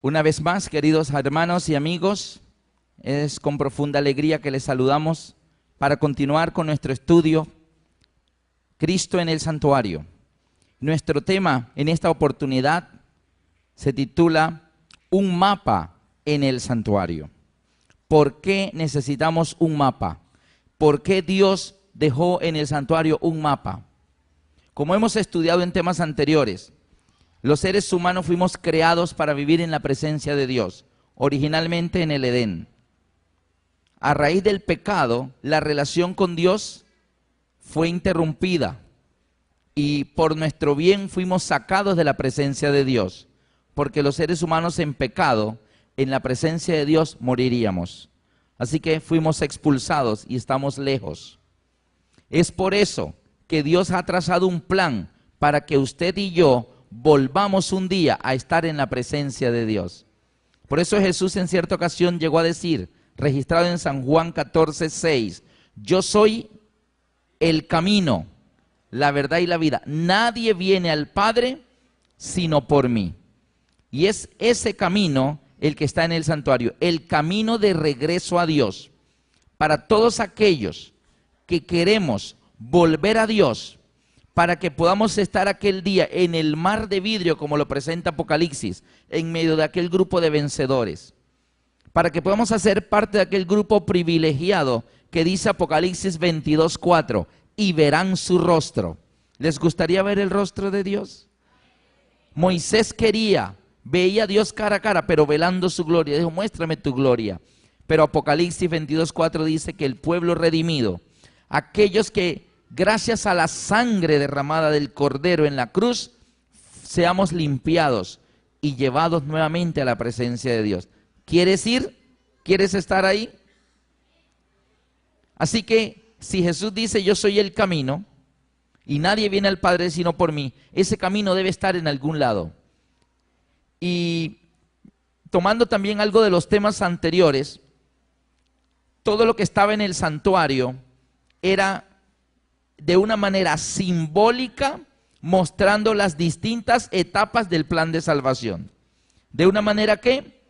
Una vez más, queridos hermanos y amigos, es con profunda alegría que les saludamos para continuar con nuestro estudio Cristo en el Santuario. Nuestro tema en esta oportunidad se titula Un mapa en el santuario. ¿Por qué necesitamos un mapa? ¿Por qué Dios dejó en el santuario un mapa? Como hemos estudiado en temas anteriores, los seres humanos fuimos creados para vivir en la presencia de Dios, originalmente en el Edén. A raíz del pecado, la relación con Dios fue interrumpida y por nuestro bien fuimos sacados de la presencia de Dios, porque los seres humanos en pecado, en la presencia de Dios, moriríamos. Así que fuimos expulsados y estamos lejos. Es por eso que Dios ha trazado un plan para que usted y yo volvamos un día a estar en la presencia de Dios. Por eso Jesús en cierta ocasión llegó a decir, registrado en San Juan 14:6, yo soy el camino, la verdad y la vida. Nadie viene al Padre sino por mí. Y es ese camino el que está en el santuario, el camino de regreso a Dios. Para todos aquellos que queremos volver a Dios, para que podamos estar aquel día en el mar de vidrio, como lo presenta Apocalipsis, en medio de aquel grupo de vencedores. Para que podamos hacer parte de aquel grupo privilegiado que dice Apocalipsis 22:4, y verán su rostro. ¿Les gustaría ver el rostro de Dios? Moisés veía a Dios cara a cara, pero velando su gloria. Dijo, muéstrame tu gloria. Pero Apocalipsis 22:4 dice que el pueblo redimido, aquellos que gracias a la sangre derramada del Cordero en la cruz, seamos limpiados y llevados nuevamente a la presencia de Dios. ¿Quieres ir? ¿Quieres estar ahí? Así que si Jesús dice yo soy el camino y nadie viene al Padre sino por mí, ese camino debe estar en algún lado. Y tomando también algo de los temas anteriores, todo lo que estaba en el santuario era de una manera simbólica, mostrando las distintas etapas del plan de salvación. De una manera que,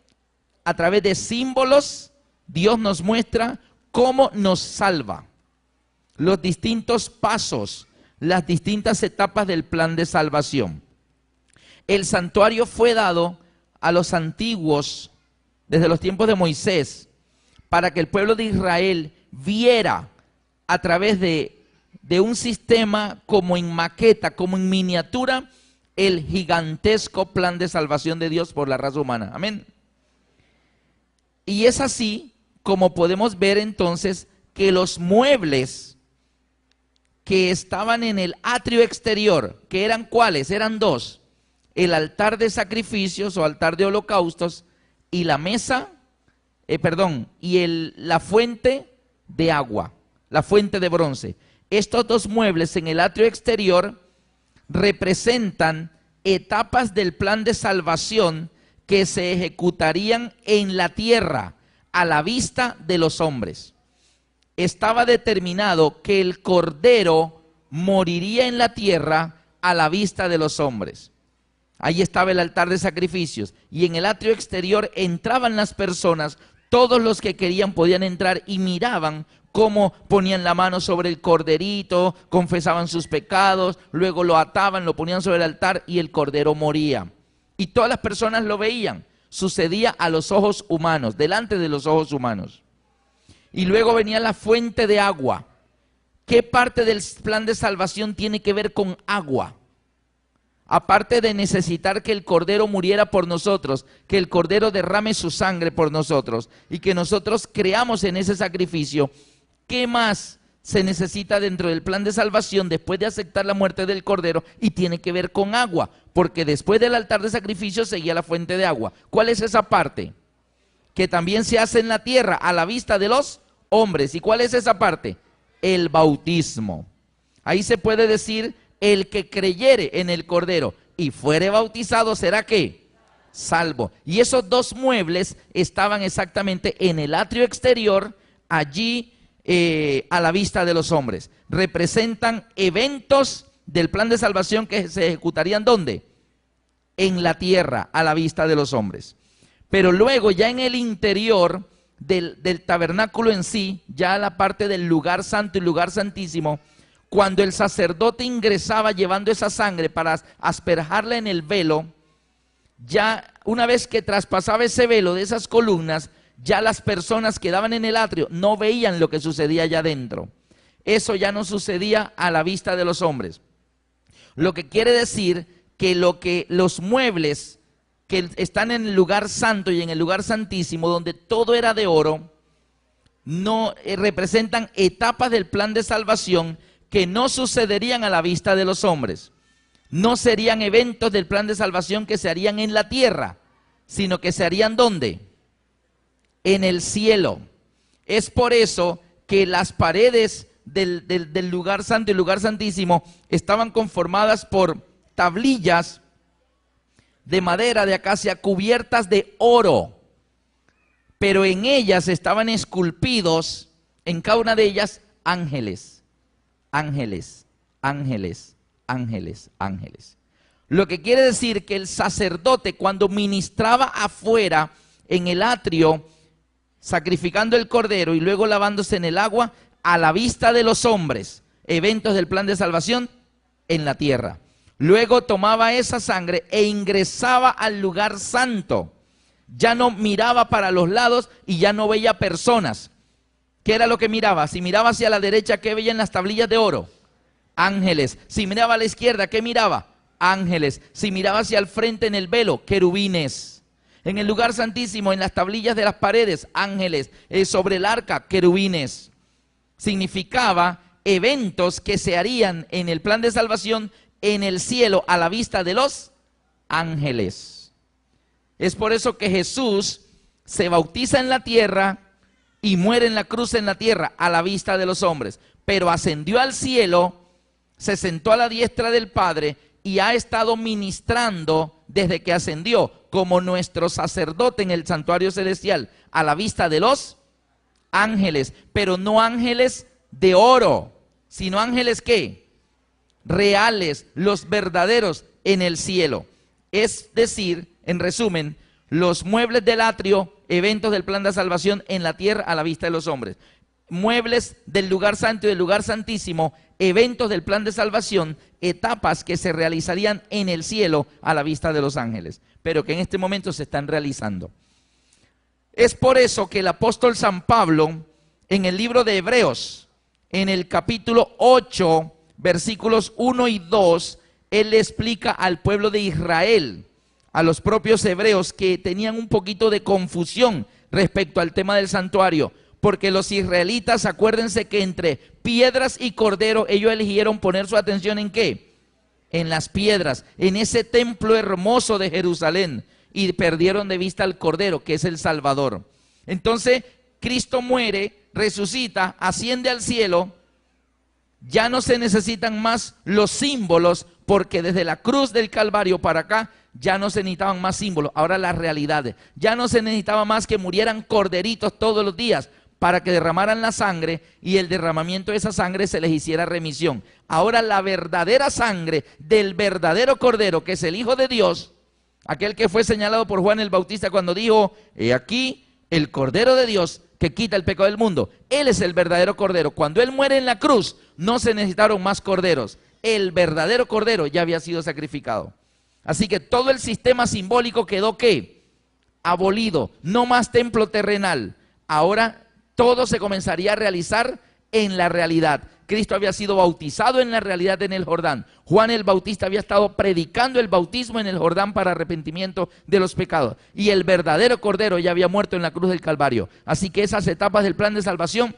a través de símbolos, Dios nos muestra cómo nos salva. Los distintos pasos, las distintas etapas del plan de salvación. El santuario fue dado a los antiguos, desde los tiempos de Moisés, para que el pueblo de Israel viera a través de un sistema como en maqueta, como en miniatura, el gigantesco plan de salvación de Dios por la raza humana. Amén. Y es así como podemos ver entonces que los muebles que estaban en el atrio exterior, que eran ¿cuáles? Eran dos: el altar de sacrificios o altar de holocaustos y la mesa, la fuente de agua, la fuente de bronce. Estos dos muebles en el atrio exterior representan etapas del plan de salvación que se ejecutarían en la tierra a la vista de los hombres. Estaba determinado que el Cordero moriría en la tierra a la vista de los hombres. Ahí estaba el altar de sacrificios y en el atrio exterior entraban las personas, todos los que querían podían entrar y miraban cómo ponían la mano sobre el corderito, confesaban sus pecados, luego lo ataban, lo ponían sobre el altar y el cordero moría. Y todas las personas lo veían. Sucedía a los ojos humanos, delante de los ojos humanos. Y luego venía la fuente de agua. ¿Qué parte del plan de salvación tiene que ver con agua? Aparte de necesitar que el Cordero muriera por nosotros, que el Cordero derrame su sangre por nosotros y que nosotros creamos en ese sacrificio, ¿qué más se necesita dentro del plan de salvación después de aceptar la muerte del Cordero? Y tiene que ver con agua, porque después del altar de sacrificio seguía la fuente de agua. ¿Cuál es esa parte? Que también se hace en la tierra a la vista de los hombres. ¿Y cuál es esa parte? El bautismo. Ahí se puede decir, el que creyere en el Cordero y fuere bautizado será ¿qué? Salvo. Y esos dos muebles estaban exactamente en el atrio exterior, allí a la vista de los hombres. Representan eventos del plan de salvación que se ejecutarían ¿dónde? En la tierra, a la vista de los hombres. Pero luego ya en el interior del tabernáculo en sí, ya la parte del lugar santo y lugar santísimo, cuando el sacerdote ingresaba llevando esa sangre para asperjarla en el velo, ya una vez que traspasaba ese velo de esas columnas, ya las personas que daban en el atrio no veían lo que sucedía allá adentro. Eso ya no sucedía a la vista de los hombres. Lo que quiere decir que los muebles que están en el lugar santo y en el lugar santísimo, donde todo era de oro, no representan etapas del plan de salvación que no sucederían a la vista de los hombres. No serían eventos del plan de salvación que se harían en la tierra, sino que se harían ¿dónde? En el cielo. Es por eso que las paredes del lugar santo y lugar santísimo estaban conformadas por tablillas de madera de acacia cubiertas de oro, pero en ellas estaban esculpidos, en cada una de ellas, ángeles, ángeles, ángeles, ángeles, ángeles. Lo que quiere decir que el sacerdote, cuando ministraba afuera en el atrio, sacrificando el cordero y luego lavándose en el agua, a la vista de los hombres, eventos del plan de salvación en la tierra. Luego tomaba esa sangre e ingresaba al lugar santo. Ya no miraba para los lados y ya no veía personas. ¿Qué era lo que miraba? Si miraba hacia la derecha, ¿qué veía en las tablillas de oro? Ángeles. Si miraba a la izquierda, ¿qué miraba? Ángeles. Si miraba hacia el frente en el velo, querubines. En el lugar santísimo, en las tablillas de las paredes, ángeles. Sobre el arca, querubines. Significaba eventos que se harían en el plan de salvación en el cielo a la vista de los ángeles. Es por eso que Jesús se bautiza en la tierra y muere en la cruz en la tierra a la vista de los hombres, pero ascendió al cielo, se sentó a la diestra del Padre y ha estado ministrando desde que ascendió como nuestro sacerdote en el santuario celestial a la vista de los ángeles, pero no ángeles de oro, sino ángeles ¿qué? Reales, los verdaderos en el cielo. Es decir, en resumen, los muebles del atrio, eventos del plan de salvación en la tierra a la vista de los hombres. Muebles del lugar santo y del lugar santísimo, eventos del plan de salvación, etapas que se realizarían en el cielo a la vista de los ángeles, pero que en este momento se están realizando. Es por eso que el apóstol San Pablo, en el libro de Hebreos, en el capítulo 8, versículos 1 y 2, él le explica al pueblo de Israel, a los propios hebreos que tenían un poquito de confusión respecto al tema del santuario, porque los israelitas, acuérdense que entre piedras y cordero, ellos eligieron poner su atención ¿en qué? En las piedras, en ese templo hermoso de Jerusalén, y perdieron de vista al cordero, que es el Salvador. Entonces, Cristo muere, resucita, asciende al cielo. Ya no se necesitan más los símbolos, porque desde la cruz del Calvario para acá ya no se necesitaban más símbolos. Ahora las realidades. Ya no se necesitaba más que murieran corderitos todos los días para que derramaran la sangre y el derramamiento de esa sangre se les hiciera remisión. Ahora la verdadera sangre del verdadero cordero, que es el Hijo de Dios, aquel que fue señalado por Juan el Bautista cuando dijo: he aquí el Cordero de Dios que quita el pecado del mundo. Él es el verdadero cordero. Cuando Él muere en la cruz, no se necesitaron más corderos. El verdadero cordero ya había sido sacrificado. Así que todo el sistema simbólico quedó ¿qué? Abolido. No más templo terrenal. Ahora todo se comenzaría a realizar en la realidad. Cristo había sido bautizado en la realidad en el Jordán. Juan el Bautista había estado predicando el bautismo en el Jordán para arrepentimiento de los pecados. Y el verdadero Cordero ya había muerto en la cruz del Calvario. Así que esas etapas del plan de salvación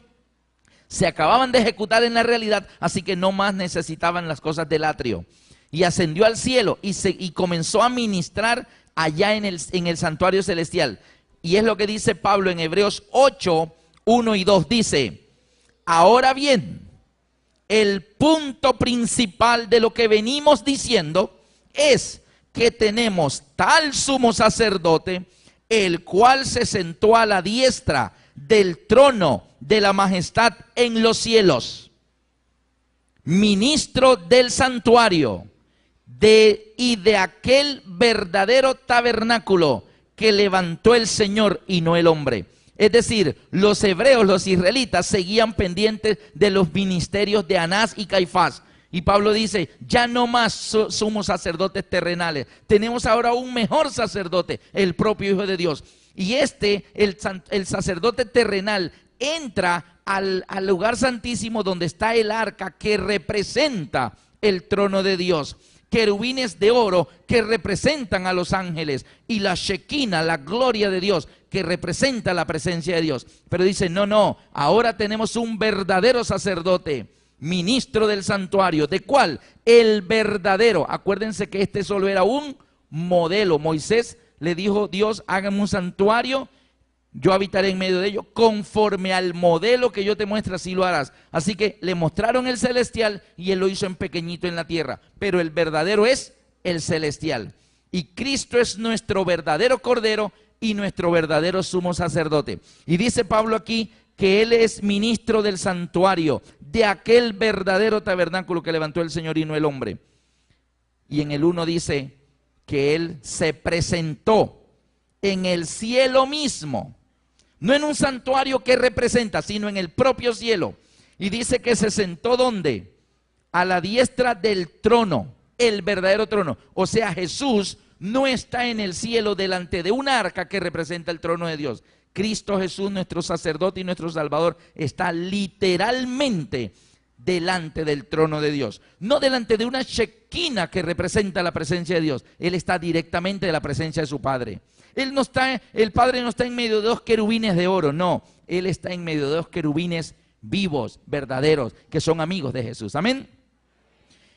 se acababan de ejecutar en la realidad, así que no más necesitaban las cosas del atrio. Y ascendió al cielo y comenzó a ministrar allá en el santuario celestial. Y es lo que dice Pablo en Hebreos 8, 1 y 2. Dice: ahora bien, el punto principal de lo que venimos diciendo es que tenemos tal sumo sacerdote, el cual se sentó a la diestra del trono de la majestad en los cielos, ministro del santuario y de aquel verdadero tabernáculo que levantó el Señor y no el hombre. Es decir, los hebreos, los israelitas, seguían pendientes de los ministerios de Anás y Caifás. Y Pablo dice, ya no más somos sacerdotes terrenales, tenemos ahora un mejor sacerdote, el propio Hijo de Dios. Y el sacerdote terrenal, entra al lugar santísimo donde está el arca que representa el trono de Dios. Querubines de oro que representan a los ángeles, y la Shekinah, la gloria de Dios, que representa la presencia de Dios. Pero dice, no, ahora tenemos un verdadero sacerdote, ministro del santuario. ¿De cuál? El verdadero. Acuérdense que este solo era un modelo. Moisés le dijo, Dios, hágame un santuario, yo habitaré en medio de ellos, conforme al modelo que yo te muestre, así lo harás. Así que le mostraron el celestial y él lo hizo en pequeñito en la tierra, pero el verdadero es el celestial. Y Cristo es nuestro verdadero Cordero y nuestro verdadero sumo sacerdote. Y dice Pablo aquí que él es ministro del santuario, de aquel verdadero tabernáculo que levantó el Señor y no el hombre. Y en el 1 dice que él se presentó en el cielo mismo, no en un santuario que representa, sino en el propio cielo. Y dice que se sentó ¿dónde? A la diestra del trono, el verdadero trono. O sea, Jesús no está en el cielo delante de un arca que representa el trono de Dios. Cristo Jesús, nuestro sacerdote y nuestro Salvador, está literalmente delante del trono de Dios. No delante de una Shekinah que representa la presencia de Dios. Él está directamente de la presencia de su Padre. El Padre no está en medio de dos querubines de oro, no. Él está en medio de dos querubines vivos, verdaderos, que son amigos de Jesús. Amén.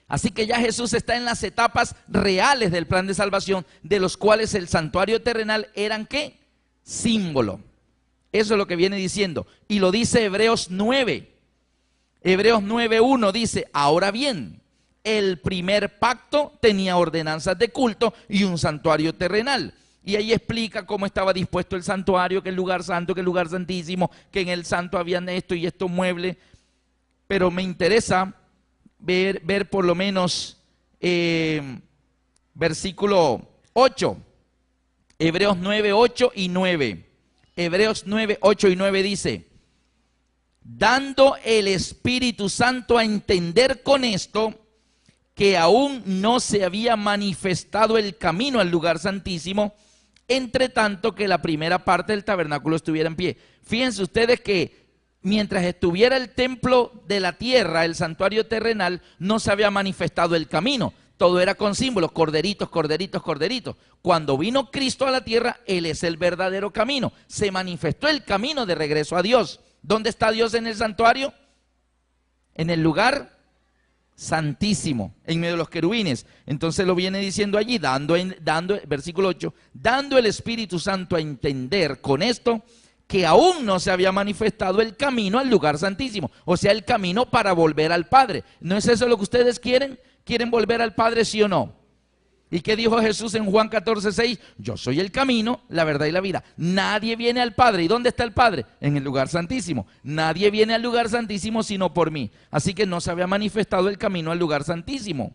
Así que ya Jesús está en las etapas reales del plan de salvación, de los cuales el santuario terrenal eran ¿qué? Símbolo. Eso es lo que viene diciendo. Y lo dice Hebreos 9. Hebreos 9:1 dice, ahora bien, el primer pacto tenía ordenanzas de culto y un santuario terrenal. Y ahí explica cómo estaba dispuesto el santuario, que el lugar santo, que el lugar santísimo, que en el santo habían esto y estos muebles. Pero me interesa ver por lo menos versículo 8, Hebreos 9, 8 y 9. Hebreos 9, 8 y 9 dice, dando el Espíritu Santo a entender con esto, que aún no se había manifestado el camino al lugar santísimo, entre tanto que la primera parte del tabernáculo estuviera en pie. Fíjense ustedes que mientras estuviera el templo de la tierra, el santuario terrenal, no se había manifestado el camino. Todo era con símbolos, corderitos, corderitos, corderitos. Cuando vino Cristo a la tierra, Él es el verdadero camino. Se manifestó el camino de regreso a Dios. ¿Dónde está Dios en el santuario? En el lugar santísimo, en medio de los querubines. Entonces lo viene diciendo allí, versículo 8, dando el Espíritu Santo a entender con esto, que aún no se había manifestado el camino al lugar santísimo, o sea, el camino para volver al Padre. ¿No es eso lo que ustedes quieren? ¿Quieren volver al Padre, sí o no? ¿Y qué dijo Jesús en Juan 14:6? Yo soy el camino, la verdad y la vida. Nadie viene al Padre. ¿Y dónde está el Padre? En el lugar santísimo. Nadie viene al lugar santísimo sino por mí. Así que no se había manifestado el camino al lugar santísimo.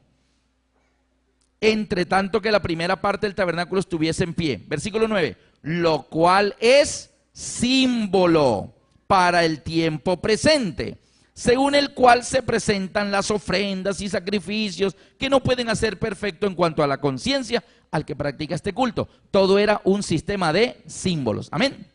Entre tanto que la primera parte del tabernáculo estuviese en pie. Versículo 9. Lo cual es símbolo para el tiempo presente, según el cual se presentan las ofrendas y sacrificios que no pueden hacer perfecto en cuanto a la conciencia al que practica este culto. Todo era un sistema de símbolos. Amén.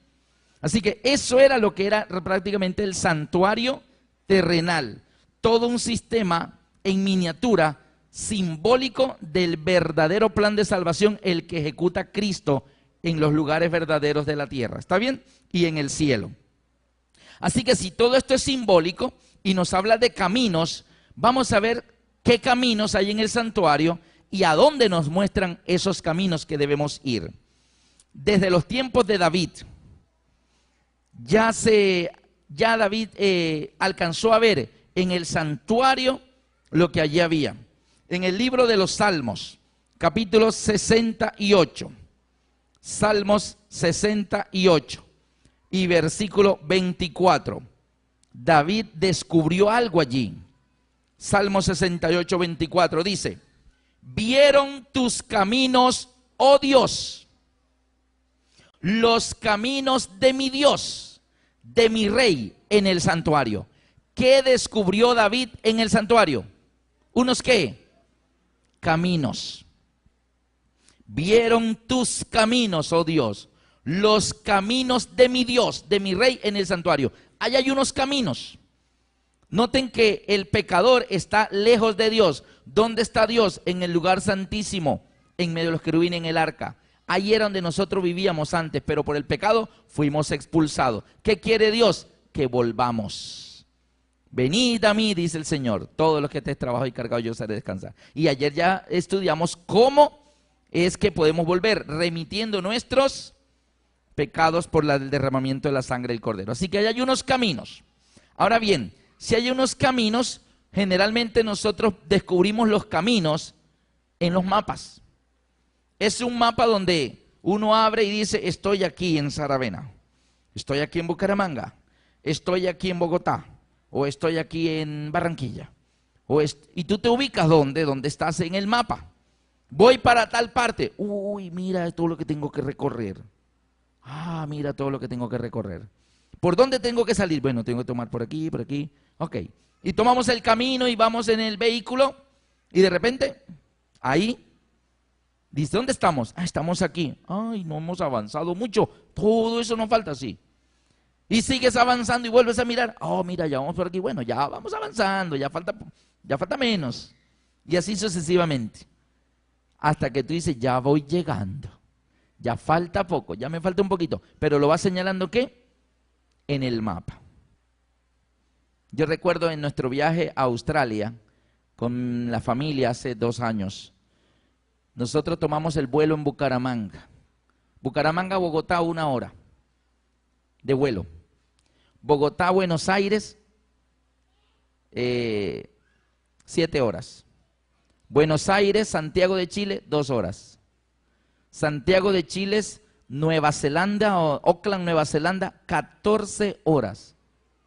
Así que eso era lo que era prácticamente el santuario terrenal. Todo un sistema en miniatura simbólico del verdadero plan de salvación, el que ejecuta Cristo en los lugares verdaderos de la tierra. ¿Está bien? Y en el cielo. Así que si todo esto es simbólico y nos habla de caminos, vamos a ver qué caminos hay en el santuario y a dónde nos muestran esos caminos que debemos ir. Desde los tiempos de David, ya David alcanzó a ver en el santuario lo que allí había. En el libro de los Salmos, capítulo 68, Salmos 68 y versículo 24. David descubrió algo allí. Salmo 68, 24 dice: vieron tus caminos, oh Dios, los caminos de mi Dios, de mi rey en el santuario. ¿Qué descubrió David en el santuario? ¿Unos qué? Caminos. Vieron tus caminos, oh Dios, los caminos de mi Dios, de mi rey en el santuario. Ahí hay unos caminos. Noten que el pecador está lejos de Dios. ¿Dónde está Dios? En el lugar santísimo, en medio de los querubines en el arca. Ahí era donde nosotros vivíamos antes, pero por el pecado fuimos expulsados. ¿Qué quiere Dios? Que volvamos. Venid a mí, dice el Señor, todos los que estéis trabajados y cargados, yo os haré descansar. Y ayer ya estudiamos cómo es que podemos volver, remitiendo nuestros pecados por el derramamiento de la sangre del Cordero. Así que hay unos caminos. Ahora bien, si hay unos caminos, generalmente nosotros descubrimos los caminos en los mapas. Es un mapa donde uno abre y dice, estoy aquí en Saravena, estoy aquí en Bucaramanga, estoy aquí en Bogotá, o estoy aquí en Barranquilla. Y tú te ubicas ¿dónde? Donde estás en el mapa. Voy para tal parte. Uy, mira todo lo que tengo que recorrer. Ah, mira todo lo que tengo que recorrer. ¿Por dónde tengo que salir? Bueno, tengo que tomar por aquí, por aquí. Ok. Y tomamos el camino y vamos en el vehículo y de repente, ahí, dice, ¿dónde estamos? Ah, estamos aquí. Ay, no hemos avanzado mucho. Todo eso nos falta, sí. Y sigues avanzando y vuelves a mirar. Oh, mira, ya vamos por aquí. Bueno, ya vamos avanzando, ya falta menos. Y así sucesivamente. Hasta que tú dices, ya voy llegando. Ya falta poco, ya me falta un poquito. Pero lo vas señalando, ¿qué? En el mapa. Yo recuerdo en nuestro viaje a Australia con la familia hace 2 años. Nosotros tomamos el vuelo en Bucaramanga. Bucaramanga, Bogotá, 1 hora de vuelo. Bogotá, Buenos Aires, 7 horas. Buenos Aires, Santiago de Chile, 2 horas. Santiago de Chile, Nueva Zelanda, o Auckland, Nueva Zelanda, 14 horas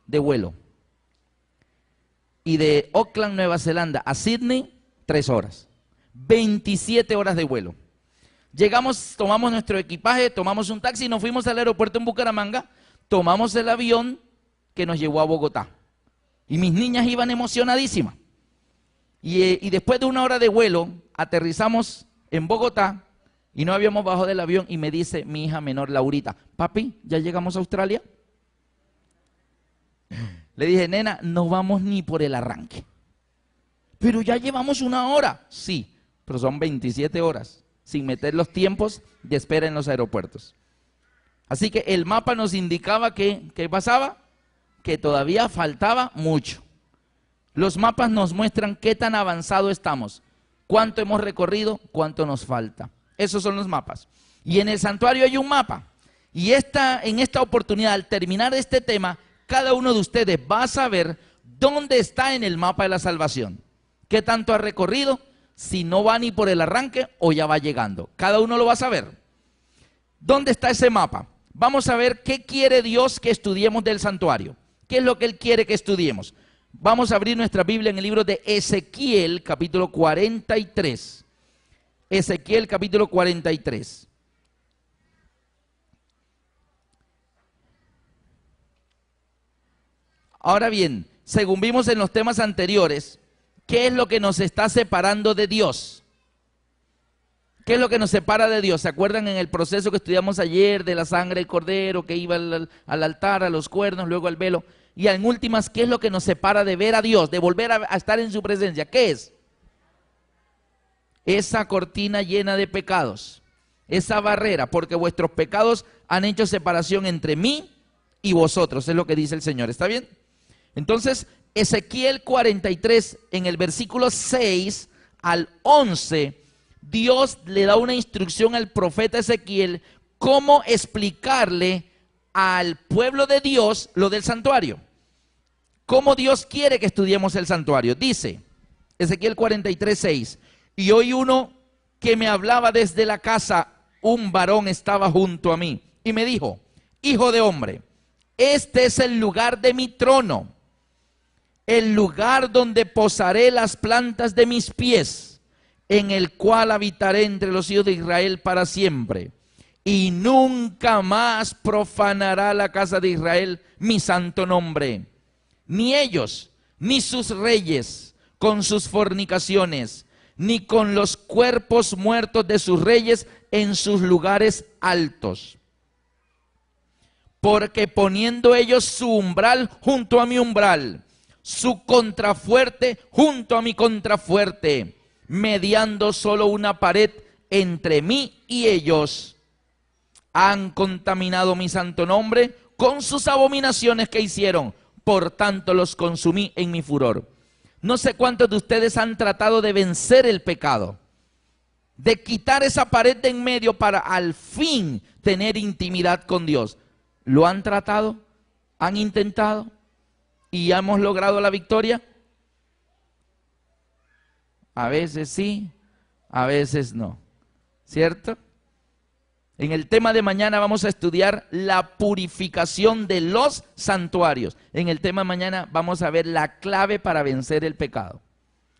de vuelo. Y de Auckland, Nueva Zelanda a Sydney, 3 horas. 27 horas de vuelo. Llegamos, tomamos nuestro equipaje, tomamos un taxi, nos fuimos al aeropuerto en Bucaramanga, tomamos el avión que nos llevó a Bogotá. Y mis niñas iban emocionadísimas. Y después de 1 hora de vuelo, aterrizamos en Bogotá y no habíamos bajado del avión y me dice mi hija menor, Laurita, papi, ¿ya llegamos a Australia? Le dije, nena, no vamos ni por el arranque. Pero ya llevamos 1 hora. Sí, pero son 27 horas, sin meter los tiempos de espera en los aeropuertos. Así que el mapa nos indicaba que, ¿qué pasaba? Que todavía faltaba mucho. Los mapas nos muestran qué tan avanzado estamos, cuánto hemos recorrido, cuánto nos falta. Esos son los mapas. Y en el santuario hay un mapa. Y en esta oportunidad, al terminar este tema, cada uno de ustedes va a saber dónde está en el mapa de la salvación. ¿Qué tanto ha recorrido? Si no va ni por el arranque o ya va llegando. Cada uno lo va a saber. ¿Dónde está ese mapa? Vamos a ver qué quiere Dios que estudiemos del santuario. ¿Qué es lo que Él quiere que estudiemos? Vamos a abrir nuestra Biblia en el libro de Ezequiel, capítulo 43. Ezequiel, capítulo 43. Ahora bien, según vimos en los temas anteriores, ¿qué es lo que nos está separando de Dios? ¿Qué es lo que nos separa de Dios? ¿Se acuerdan en el proceso que estudiamos ayer de la sangre del cordero que iba al altar, a los cuernos, luego al velo? Y en últimas, ¿qué es lo que nos separa de ver a Dios, de volver a estar en su presencia? ¿Qué es? Esa cortina llena de pecados, esa barrera, porque vuestros pecados han hecho separación entre mí y vosotros, es lo que dice el Señor. ¿Está bien? Entonces, Ezequiel 43, en el versículo 6 al 11, Dios le da una instrucción al profeta Ezequiel cómo explicarle al pueblo de Dios lo del santuario. Cómo Dios quiere que estudiemos el santuario. Dice Ezequiel 43, 6, y hoy uno que me hablaba desde la casa, un varón estaba junto a mí y me dijo, hijo de hombre, este es el lugar de mi trono, el lugar donde posaré las plantas de mis pies, en el cual habitaré entre los hijos de Israel para siempre. y nunca más profanará la casa de Israel mi santo nombre. Ni ellos, ni sus reyes, con sus fornicaciones, ni con los cuerpos muertos de sus reyes en sus lugares altos. Porque poniendo ellos su umbral junto a mi umbral, su contrafuerte junto a mi contrafuerte, mediando solo una pared entre mí y ellos, han contaminado mi santo nombre con sus abominaciones que hicieron, por tanto los consumí en mi furor. No sé cuántos de ustedes han tratado de vencer el pecado, de quitar esa pared de en medio para al fin tener intimidad con Dios. ¿Lo han tratado? ¿Han intentado? ¿Y hemos logrado la victoria? A veces sí, a veces no, ¿cierto? En el tema de mañana vamos a estudiar la purificación de los santuarios. En el tema de mañana vamos a ver la clave para vencer el pecado.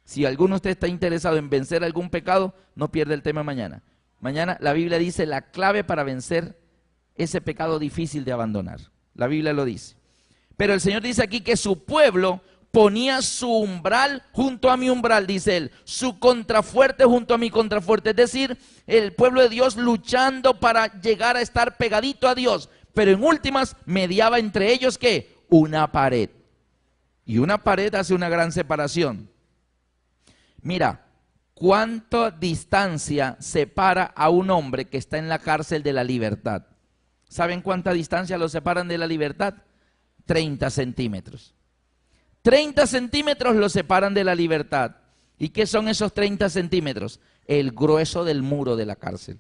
Si alguno de ustedes está interesado en vencer algún pecado, no pierda el tema de mañana. Mañana la Biblia dice la clave para vencer ese pecado difícil de abandonar. La Biblia lo dice. Pero el Señor dice aquí que su pueblo ponía su umbral junto a mi umbral, dice él, su contrafuerte junto a mi contrafuerte, es decir, el pueblo de Dios luchando para llegar a estar pegadito a Dios, pero en últimas mediaba entre ellos, ¿qué? Una pared, y una pared hace una gran separación. Mira, ¿cuánta distancia separa a un hombre que está en la cárcel de la libertad? ¿Saben cuánta distancia lo separan de la libertad? 30 centímetros. 30 centímetros lo separan de la libertad. ¿Y qué son esos 30 centímetros? El grueso del muro de la cárcel.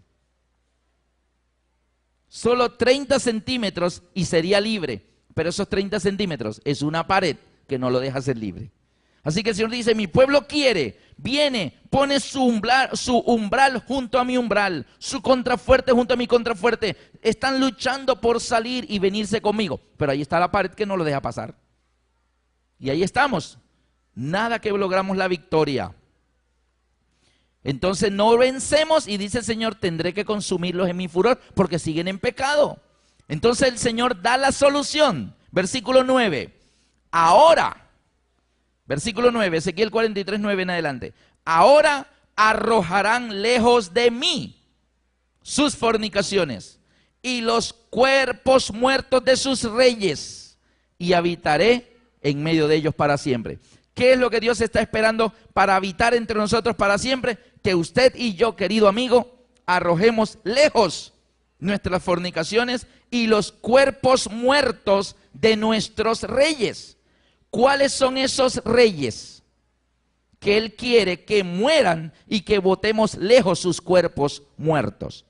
Solo 30 centímetros y sería libre, pero esos 30 centímetros es una pared que no lo deja ser libre. Así que el Señor dice, mi pueblo quiere, viene, pone su umbral junto a mi umbral, su contrafuerte junto a mi contrafuerte. Están luchando por salir y venirse conmigo, pero ahí está la pared que no lo deja pasar. Y ahí estamos, nada que logramos la victoria. Entonces no vencemos y dice el Señor, tendré que consumirlos en mi furor porque siguen en pecado. Entonces el Señor da la solución. Versículo 9. Ahora, versículo 9, Ezequiel 43, 9 en adelante. Ahora arrojarán lejos de mí sus fornicaciones y los cuerpos muertos de sus reyes y habitaré en medio de ellos para siempre. ¿Qué es lo que Dios está esperando para habitar entre nosotros para siempre? Que usted y yo, querido amigo, arrojemos lejos nuestras fornicaciones y los cuerpos muertos de nuestros reyes. ¿Cuáles son esos reyes? Que Él quiere que mueran y que botemos lejos sus cuerpos muertos.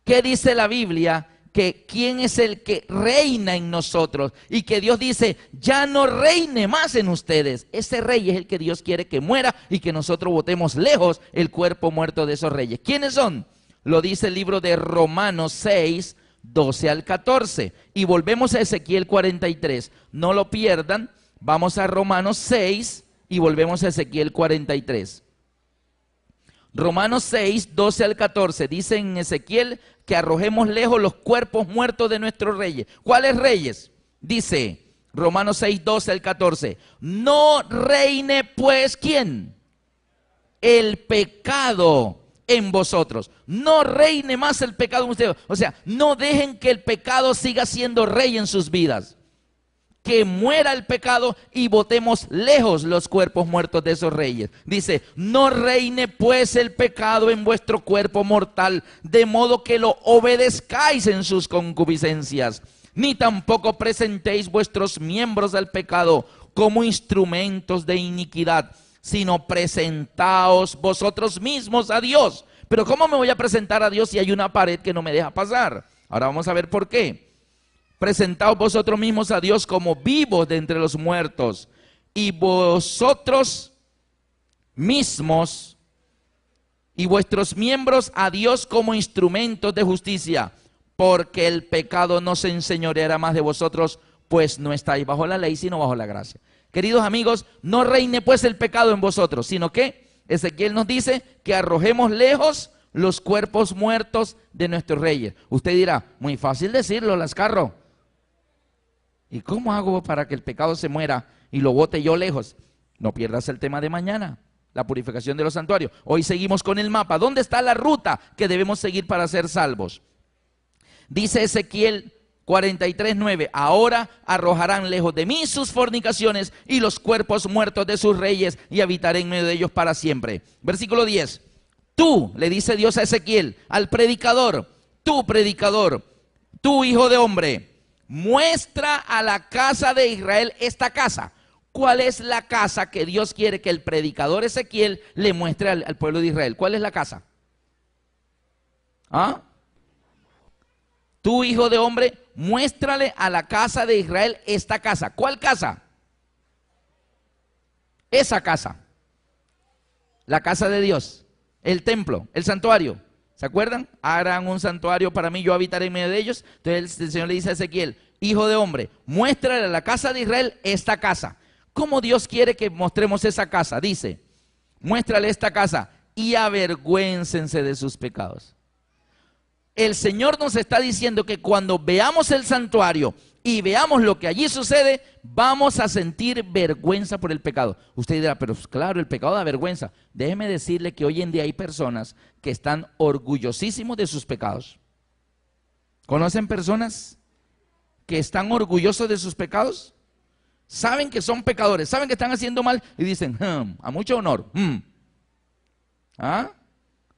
¿Qué dice la Biblia? Que quién es el que reina en nosotros y que Dios dice, ya no reine más en ustedes. Ese rey es el que Dios quiere que muera y que nosotros botemos lejos el cuerpo muerto de esos reyes. ¿Quiénes son? Lo dice el libro de Romanos 6, 12 al 14. Y volvemos a Ezequiel 43. No lo pierdan. Vamos a Romanos 6 y volvemos a Ezequiel 43. Romanos 6, 12 al 14, dice en Ezequiel que arrojemos lejos los cuerpos muertos de nuestros reyes. ¿Cuáles reyes? Dice Romanos 6, 12 al 14, no reine pues, ¿quién? El pecado en vosotros. No reine más el pecado en ustedes. O sea, no dejen que el pecado siga siendo rey en sus vidas. Que muera el pecado y botemos lejos los cuerpos muertos de esos reyes. Dice, no reine pues el pecado en vuestro cuerpo mortal, de modo que lo obedezcáis en sus concupiscencias, ni tampoco presentéis vuestros miembros al pecado como instrumentos de iniquidad, sino presentaos vosotros mismos a Dios. Pero ¿cómo me voy a presentar a Dios si hay una pared que no me deja pasar? Ahora vamos a ver por qué. Presentaos vosotros mismos a Dios como vivos de entre los muertos, y vosotros mismos y vuestros miembros a Dios como instrumentos de justicia, porque el pecado no se enseñoreará más de vosotros, pues no estáis bajo la ley, sino bajo la gracia. Queridos amigos, no reine pues el pecado en vosotros, sino que Ezequiel nos dice que arrojemos lejos los cuerpos muertos de nuestros reyes. Usted dirá, muy fácil decirlo, Lascarro. ¿Y cómo hago para que el pecado se muera y lo bote yo lejos? No pierdas el tema de mañana, la purificación de los santuarios. Hoy seguimos con el mapa. ¿Dónde está la ruta que debemos seguir para ser salvos? Dice Ezequiel 43:9, ahora arrojarán lejos de mí sus fornicaciones y los cuerpos muertos de sus reyes, y habitaré en medio de ellos para siempre. Versículo 10, tú, le dice Dios a Ezequiel, al predicador, tú hijo de hombre, muestra a la casa de Israel esta casa. ¿Cuál es la casa que Dios quiere que el predicador Ezequiel le muestre al pueblo de Israel? ¿Cuál es la casa? ¿Ah? Tú, hijo de hombre, muéstrale a la casa de Israel esta casa. ¿Cuál casa? Esa casa. La casa de Dios, el templo, el santuario. ¿Se acuerdan? Harán un santuario para mí, yo habitaré en medio de ellos. Entonces el Señor le dice a Ezequiel, hijo de hombre, muéstrale a la casa de Israel esta casa. ¿Cómo Dios quiere que mostremos esa casa? Dice, muéstrale esta casa y avergüéncense de sus pecados. El Señor nos está diciendo que cuando veamos el santuario y veamos lo que allí sucede, vamos a sentir vergüenza por el pecado. Usted dirá, pero claro, el pecado da vergüenza. Déjeme decirle que hoy en día hay personas que están orgullosísimos de sus pecados. ¿Conocen personas que están orgullosos de sus pecados? Saben que son pecadores, saben que están haciendo mal y dicen, a mucho honor.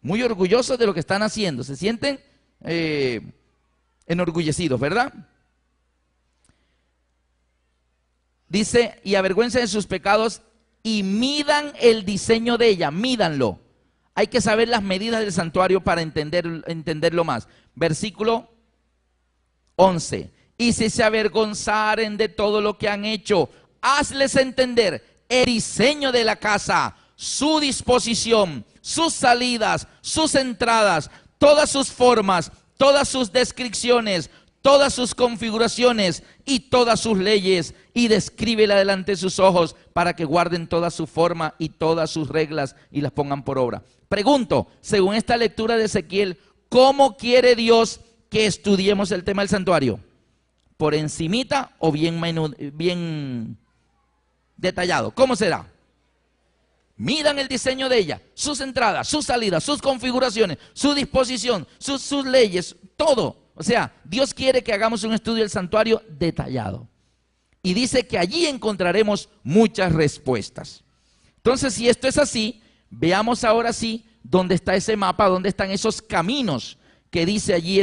Muy orgullosos de lo que están haciendo, se sienten enorgullecidos, ¿verdad? Dice, y avergüencen de sus pecados y midan el diseño de ella, mídanlo. Hay que saber las medidas del santuario para entenderlo más. Versículo 11. Y si se avergonzaren de todo lo que han hecho, hazles entender el diseño de la casa, su disposición, sus salidas, sus entradas, todas sus formas, todas sus descripciones, todas sus configuraciones y todas sus leyes, y descríbela delante de sus ojos para que guarden toda su forma y todas sus reglas y las pongan por obra. Pregunto, según esta lectura de Ezequiel, ¿cómo quiere Dios que estudiemos el tema del santuario? ¿Por encimita o bien detallado? ¿Cómo será? Miran el diseño de ella, sus entradas, sus salidas, sus configuraciones, su disposición, sus leyes, todo. O sea, Dios quiere que hagamos un estudio del santuario detallado. Y dice que allí encontraremos muchas respuestas. Entonces, si esto es así, veamos ahora sí dónde está ese mapa, dónde están esos caminos que dice allí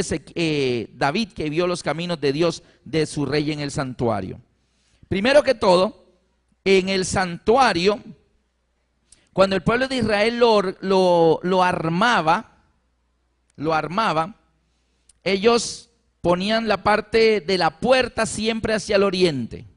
David, que vio los caminos de Dios, de su rey en el santuario. Primero que todo, en el santuario, cuando el pueblo de Israel lo armaba, ellos ponían la parte de la puerta siempre hacia el oriente,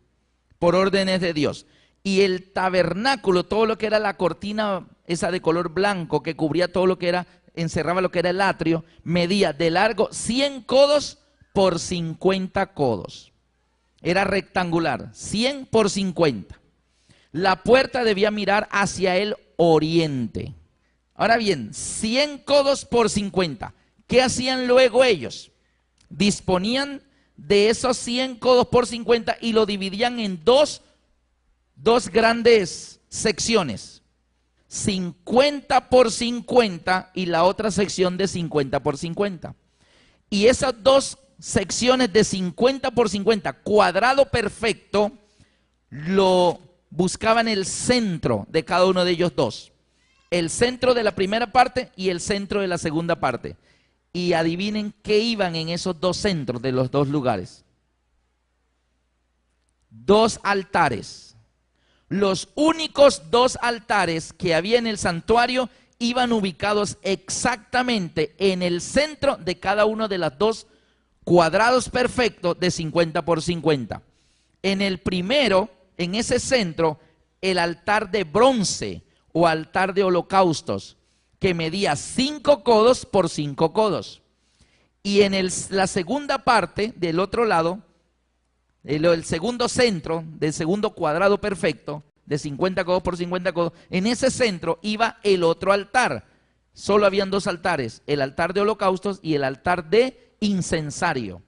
por órdenes de Dios. Y el tabernáculo, todo lo que era la cortina esa de color blanco que cubría todo lo que era, encerraba lo que era el atrio, medía de largo 100 codos por 50 codos. Era rectangular, 100 por 50. La puerta debía mirar hacia el oriente. Ahora bien, 100 codos por 50. ¿Qué hacían luego ellos? Disponían de esos 100 codos por 50 y lo dividían en dos grandes secciones. 50 por 50 y la otra sección de 50 por 50. Y esas dos secciones de 50 por 50, cuadrado perfecto, lo buscaban el centro de cada uno de ellos dos. El centro de la primera parte y el centro de la segunda parte. Y adivinen qué iban en esos dos centros de los dos lugares. 2 altares. Los únicos 2 altares que había en el santuario iban ubicados exactamente en el centro de cada uno de los dos cuadrados perfectos de 50 por 50. En el primero, en ese centro, el altar de bronce o altar de holocaustos, que medía 5 codos por 5 codos. Y en la segunda parte, del otro lado, el segundo centro, del segundo cuadrado perfecto, de 50 codos por 50 codos, en ese centro iba el otro altar, solo habían dos altares, el altar de holocaustos y el altar de incensario.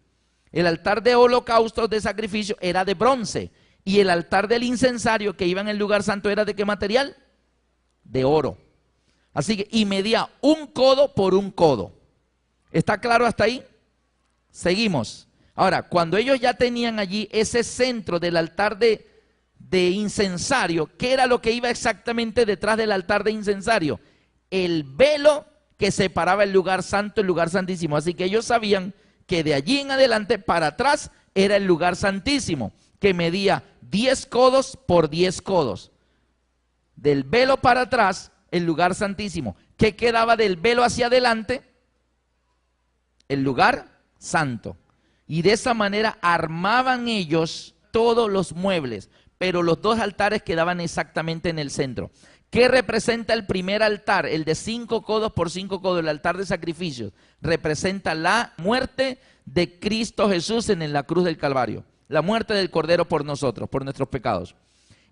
El altar de holocaustos de sacrificio era de bronce y el altar del incensario que iba en el lugar santo era de ¿qué material? De oro. Así que, y medía un codo por un codo. ¿Está claro hasta ahí? Seguimos. Ahora, cuando ellos ya tenían allí ese centro del altar de incensario, ¿qué era lo que iba exactamente detrás del altar de incensario? El velo que separaba el lugar santo del lugar santísimo. Así que ellos sabían que de allí en adelante para atrás era el lugar santísimo, que medía 10 codos por 10 codos. Del velo para atrás, el lugar santísimo. ¿Qué quedaba del velo hacia adelante? El lugar santo. Y de esa manera armaban ellos todos los muebles, pero los dos altares quedaban exactamente en el centro. ¿Qué representa el primer altar? El de 5 codos por 5 codos, el altar de sacrificios. Representa la muerte de Cristo Jesús en la cruz del Calvario. La muerte del Cordero por nosotros, por nuestros pecados.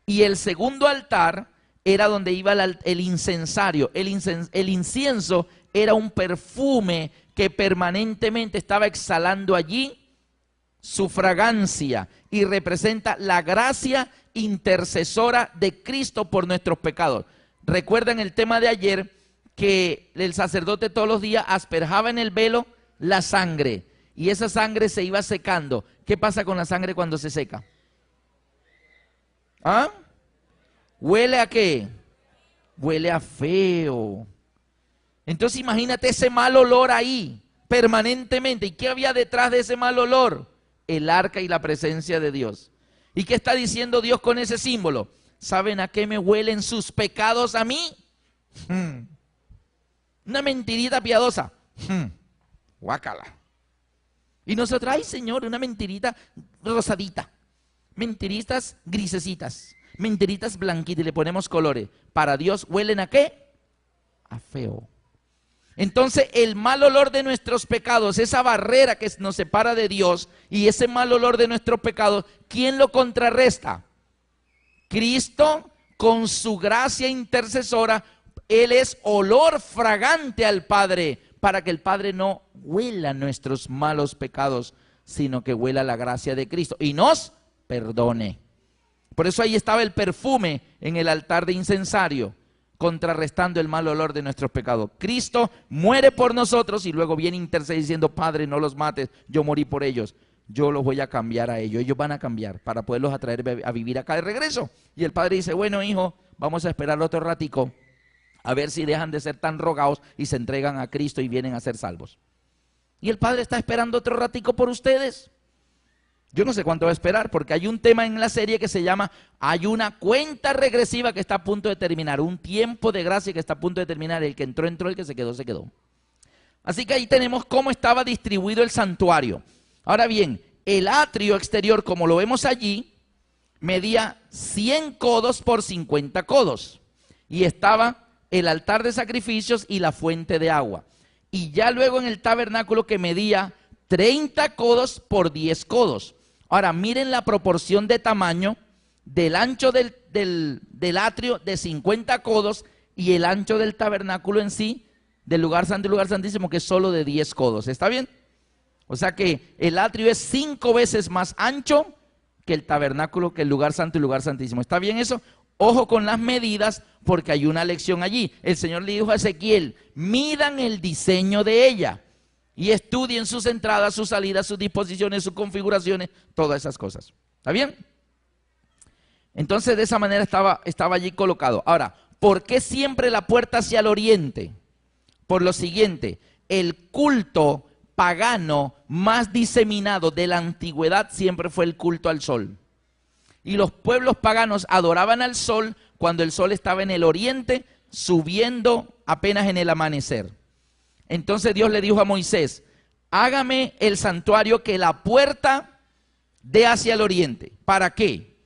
Y el segundo altar era donde iba el incensario. El incienso era un perfume que permanentemente estaba exhalando allí su fragancia y representa la gracia intercesora de Cristo por nuestros pecados. Recuerdan el tema de ayer que el sacerdote todos los días asperjaba en el velo la sangre y esa sangre se iba secando. ¿Qué pasa con la sangre cuando se seca? ¿Ah? ¿Huele a qué? Huele a feo. Entonces imagínate ese mal olor ahí permanentemente. ¿Y qué había detrás de ese mal olor? El arca y la presencia de Dios. ¿Y qué está diciendo Dios con ese símbolo? ¿Saben a qué me huelen sus pecados a mí? Una mentirita piadosa. Guácala. Y nosotros, ay Señor, una mentirita rosadita. Mentiritas grisecitas. Mentiritas blanquitas y le ponemos colores. Para Dios, ¿huelen a qué? A feo. Entonces el mal olor de nuestros pecados, esa barrera que nos separa de Dios y ese mal olor de nuestros pecados, ¿quién lo contrarresta? Cristo con su gracia intercesora. Él es olor fragante al Padre para que el Padre no huela nuestros malos pecados, sino que huela la gracia de Cristo y nos perdone. Por eso ahí estaba el perfume en el altar de incensario, contrarrestando el mal olor de nuestros pecados. Cristo muere por nosotros y luego viene interceder diciendo, Padre, no los mates, yo morí por ellos. Yo los voy a cambiar a ellos, ellos van a cambiar para poderlos atraer a vivir acá de regreso. Y el Padre dice, bueno hijo, vamos a esperar otro ratico, a ver si dejan de ser tan rogados y se entregan a Cristo y vienen a ser salvos. Y el Padre está esperando otro ratico por ustedes. Yo no sé cuánto va a esperar, porque hay un tema en la serie que se llama, hay una cuenta regresiva que está a punto de terminar, un tiempo de gracia que está a punto de terminar, el que entró, entró, el que se quedó, se quedó. Así que ahí tenemos cómo estaba distribuido el santuario. Ahora bien, el atrio exterior, como lo vemos allí, medía 100 codos por 50 codos, y estaba el altar de sacrificios y la fuente de agua. Y ya luego en el tabernáculo que medía 30 codos por 10 codos. Ahora, miren la proporción de tamaño del ancho del atrio de 50 codos y el ancho del tabernáculo en sí, del lugar santo y lugar santísimo, que es solo de 10 codos. ¿Está bien? O sea que el atrio es 5 veces más ancho que el tabernáculo, que el lugar santo y lugar santísimo. ¿Está bien eso? Ojo con las medidas, porque hay una lección allí. El Señor le dijo a Ezequiel, midan el diseño de ella y estudien sus entradas, sus salidas, sus disposiciones, sus configuraciones, todas esas cosas. ¿Está bien? Entonces de esa manera estaba allí colocado. Ahora, ¿por qué siempre la puerta hacia el oriente? Por lo siguiente, el culto pagano más diseminado de la antigüedad siempre fue el culto al sol. Y los pueblos paganos adoraban al sol cuando el sol estaba en el oriente, subiendo apenas en el amanecer. Entonces Dios le dijo a Moisés, hágame el santuario que la puerta dé hacia el oriente. ¿Para qué?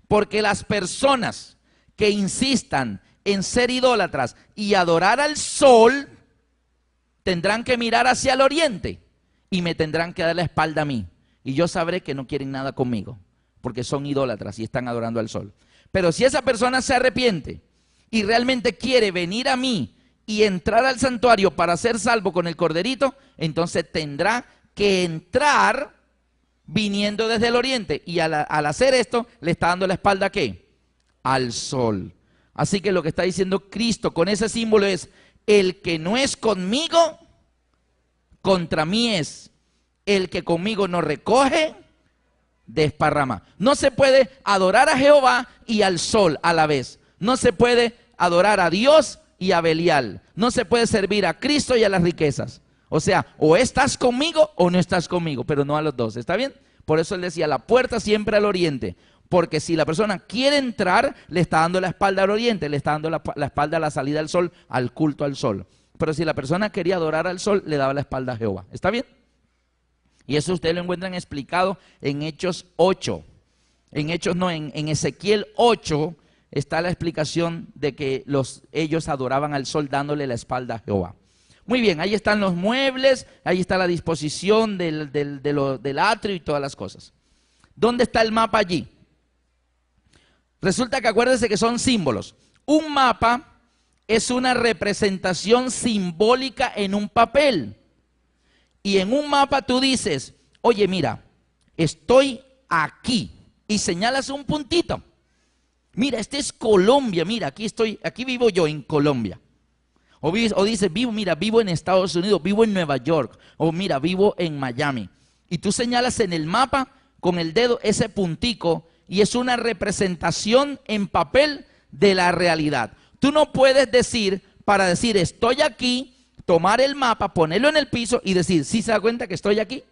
Porque las personas que insistan en ser idólatras y adorar al sol, tendrán que mirar hacia el oriente y me tendrán que dar la espalda a mí. Y yo sabré que no quieren nada conmigo, porque son idólatras y están adorando al sol. Pero si esa persona se arrepiente y realmente quiere venir a mí y entrar al santuario para ser salvo con el corderito, entonces tendrá que entrar viniendo desde el oriente. Y al hacer esto, le está dando la espalda ¿a qué? Al sol. Así que lo que está diciendo Cristo con ese símbolo es: el que no es conmigo, contra mí es. El que conmigo no recoge, desparrama. No se puede adorar a Jehová y al sol a la vez. No se puede adorar a Dios y a Belial. No se puede servir a Cristo y a las riquezas. O sea, o estás conmigo o no estás conmigo, pero no a los dos. ¿Está bien? Por eso él decía, la puerta siempre al oriente. Porque si la persona quiere entrar, le está dando la espalda al oriente, le está dando la espalda a la salida del sol, al culto al sol. Pero si la persona quería adorar al sol, le daba la espalda a Jehová. ¿Está bien? Y eso ustedes lo encuentran explicado en Hechos 8. En Ezequiel 8 está la explicación de que ellos adoraban al sol dándole la espalda a Jehová. Muy bien, ahí están los muebles, ahí está la disposición del atrio y todas las cosas. ¿Dónde está el mapa allí? Resulta que acuérdense que son símbolos. Un mapa es una representación simbólica en un papel. Y en un mapa tú dices, oye, mira, estoy aquí. Y señalas un puntito. Mira, este es Colombia, mira, aquí vivo yo en Colombia. O dices, vivo en Estados Unidos, vivo en Nueva York. O mira, vivo en Miami. Y tú señalas en el mapa con el dedo ese puntico y es una representación en papel de la realidad. Tú no puedes decir, para decir estoy aquí, tomar el mapa, ponerlo en el piso y decir, ¿sí se da cuenta que estoy aquí?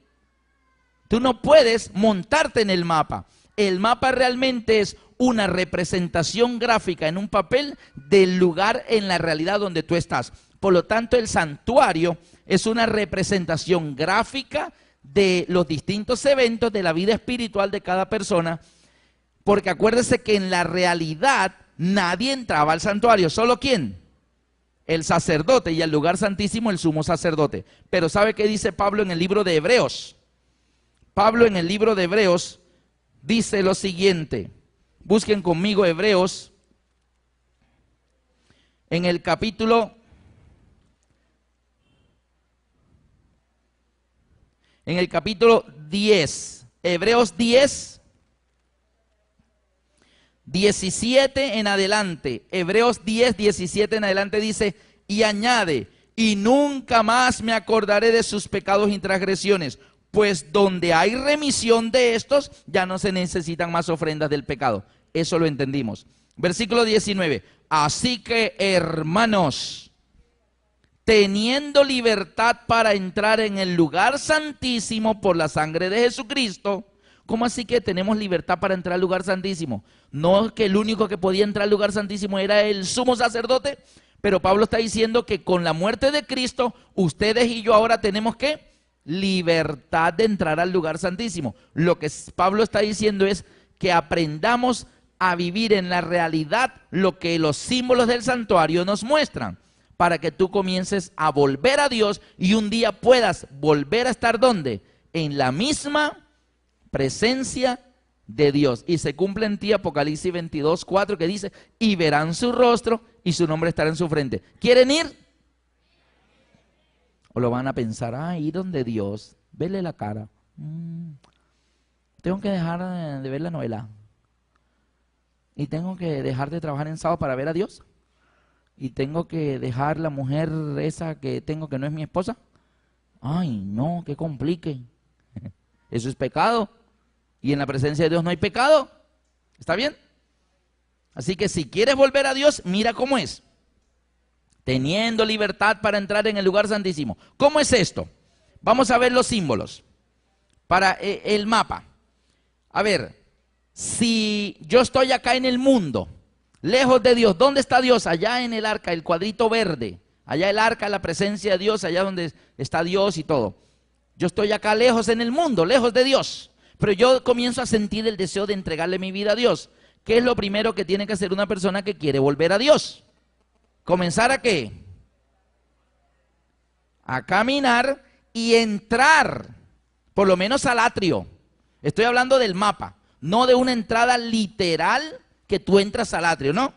Tú no puedes montarte en el mapa. El mapa realmente es una representación gráfica en un papel del lugar en la realidad donde tú estás. Por lo tanto, el santuario es una representación gráfica de los distintos eventos de la vida espiritual de cada persona, porque acuérdese que en la realidad nadie entraba al santuario, ¿solo quién? El sacerdote, y al lugar santísimo el sumo sacerdote. Pero ¿sabe qué dice Pablo en el libro de Hebreos? Pablo en el libro de Hebreos dice lo siguiente. Busquen conmigo Hebreos en el capítulo 10. Hebreos 10, 17 en adelante. Hebreos 10, 17 en adelante dice, y añade, y nunca más me acordaré de sus pecados y transgresiones, pues donde hay remisión de estos, ya no se necesitan más ofrendas del pecado. Eso lo entendimos. Versículo 19. Así que, hermanos, teniendo libertad para entrar en el lugar santísimo por la sangre de Jesucristo. ¿Cómo así que tenemos libertad para entrar al lugar santísimo? No que el único que podía entrar al lugar santísimo era el sumo sacerdote, pero Pablo está diciendo que con la muerte de Cristo, ustedes y yo ahora tenemos que libertad de entrar al lugar santísimo. Lo que Pablo está diciendo es que aprendamos a vivir en la realidad lo que los símbolos del santuario nos muestran, para que tú comiences a volver a Dios y un día puedas volver a estar ¿dónde? En la misma presencia de Dios. Y se cumple en ti Apocalipsis 22, 4 que dice, y verán su rostro y su nombre estará en su frente. ¿Quieren ir? O lo van a pensar, ir donde Dios, vele la cara. Tengo que dejar de ver la novela. Y tengo que dejar de trabajar en sábado para ver a Dios. Y tengo que dejar la mujer esa que tengo que no es mi esposa. Ay, no, que complique. Eso es pecado. Y en la presencia de Dios no hay pecado. ¿Está bien? Así que si quieres volver a Dios, mira cómo es. Teniendo libertad para entrar en el lugar santísimo. ¿Cómo es esto? Vamos a ver los símbolos para el mapa. A ver, si yo estoy acá en el mundo, lejos de Dios, ¿dónde está Dios? Allá en el arca, el cuadrito verde. Allá el arca, la presencia de Dios, allá donde está Dios y todo. Yo estoy acá lejos en el mundo, lejos de Dios. Pero yo comienzo a sentir el deseo de entregarle mi vida a Dios. ¿Qué es lo primero que tiene que hacer una persona que quiere volver a Dios? ¿Comenzar a qué? A caminar y entrar, por lo menos al atrio. Estoy hablando del mapa, no de una entrada literal que tú entras al atrio, ¿no?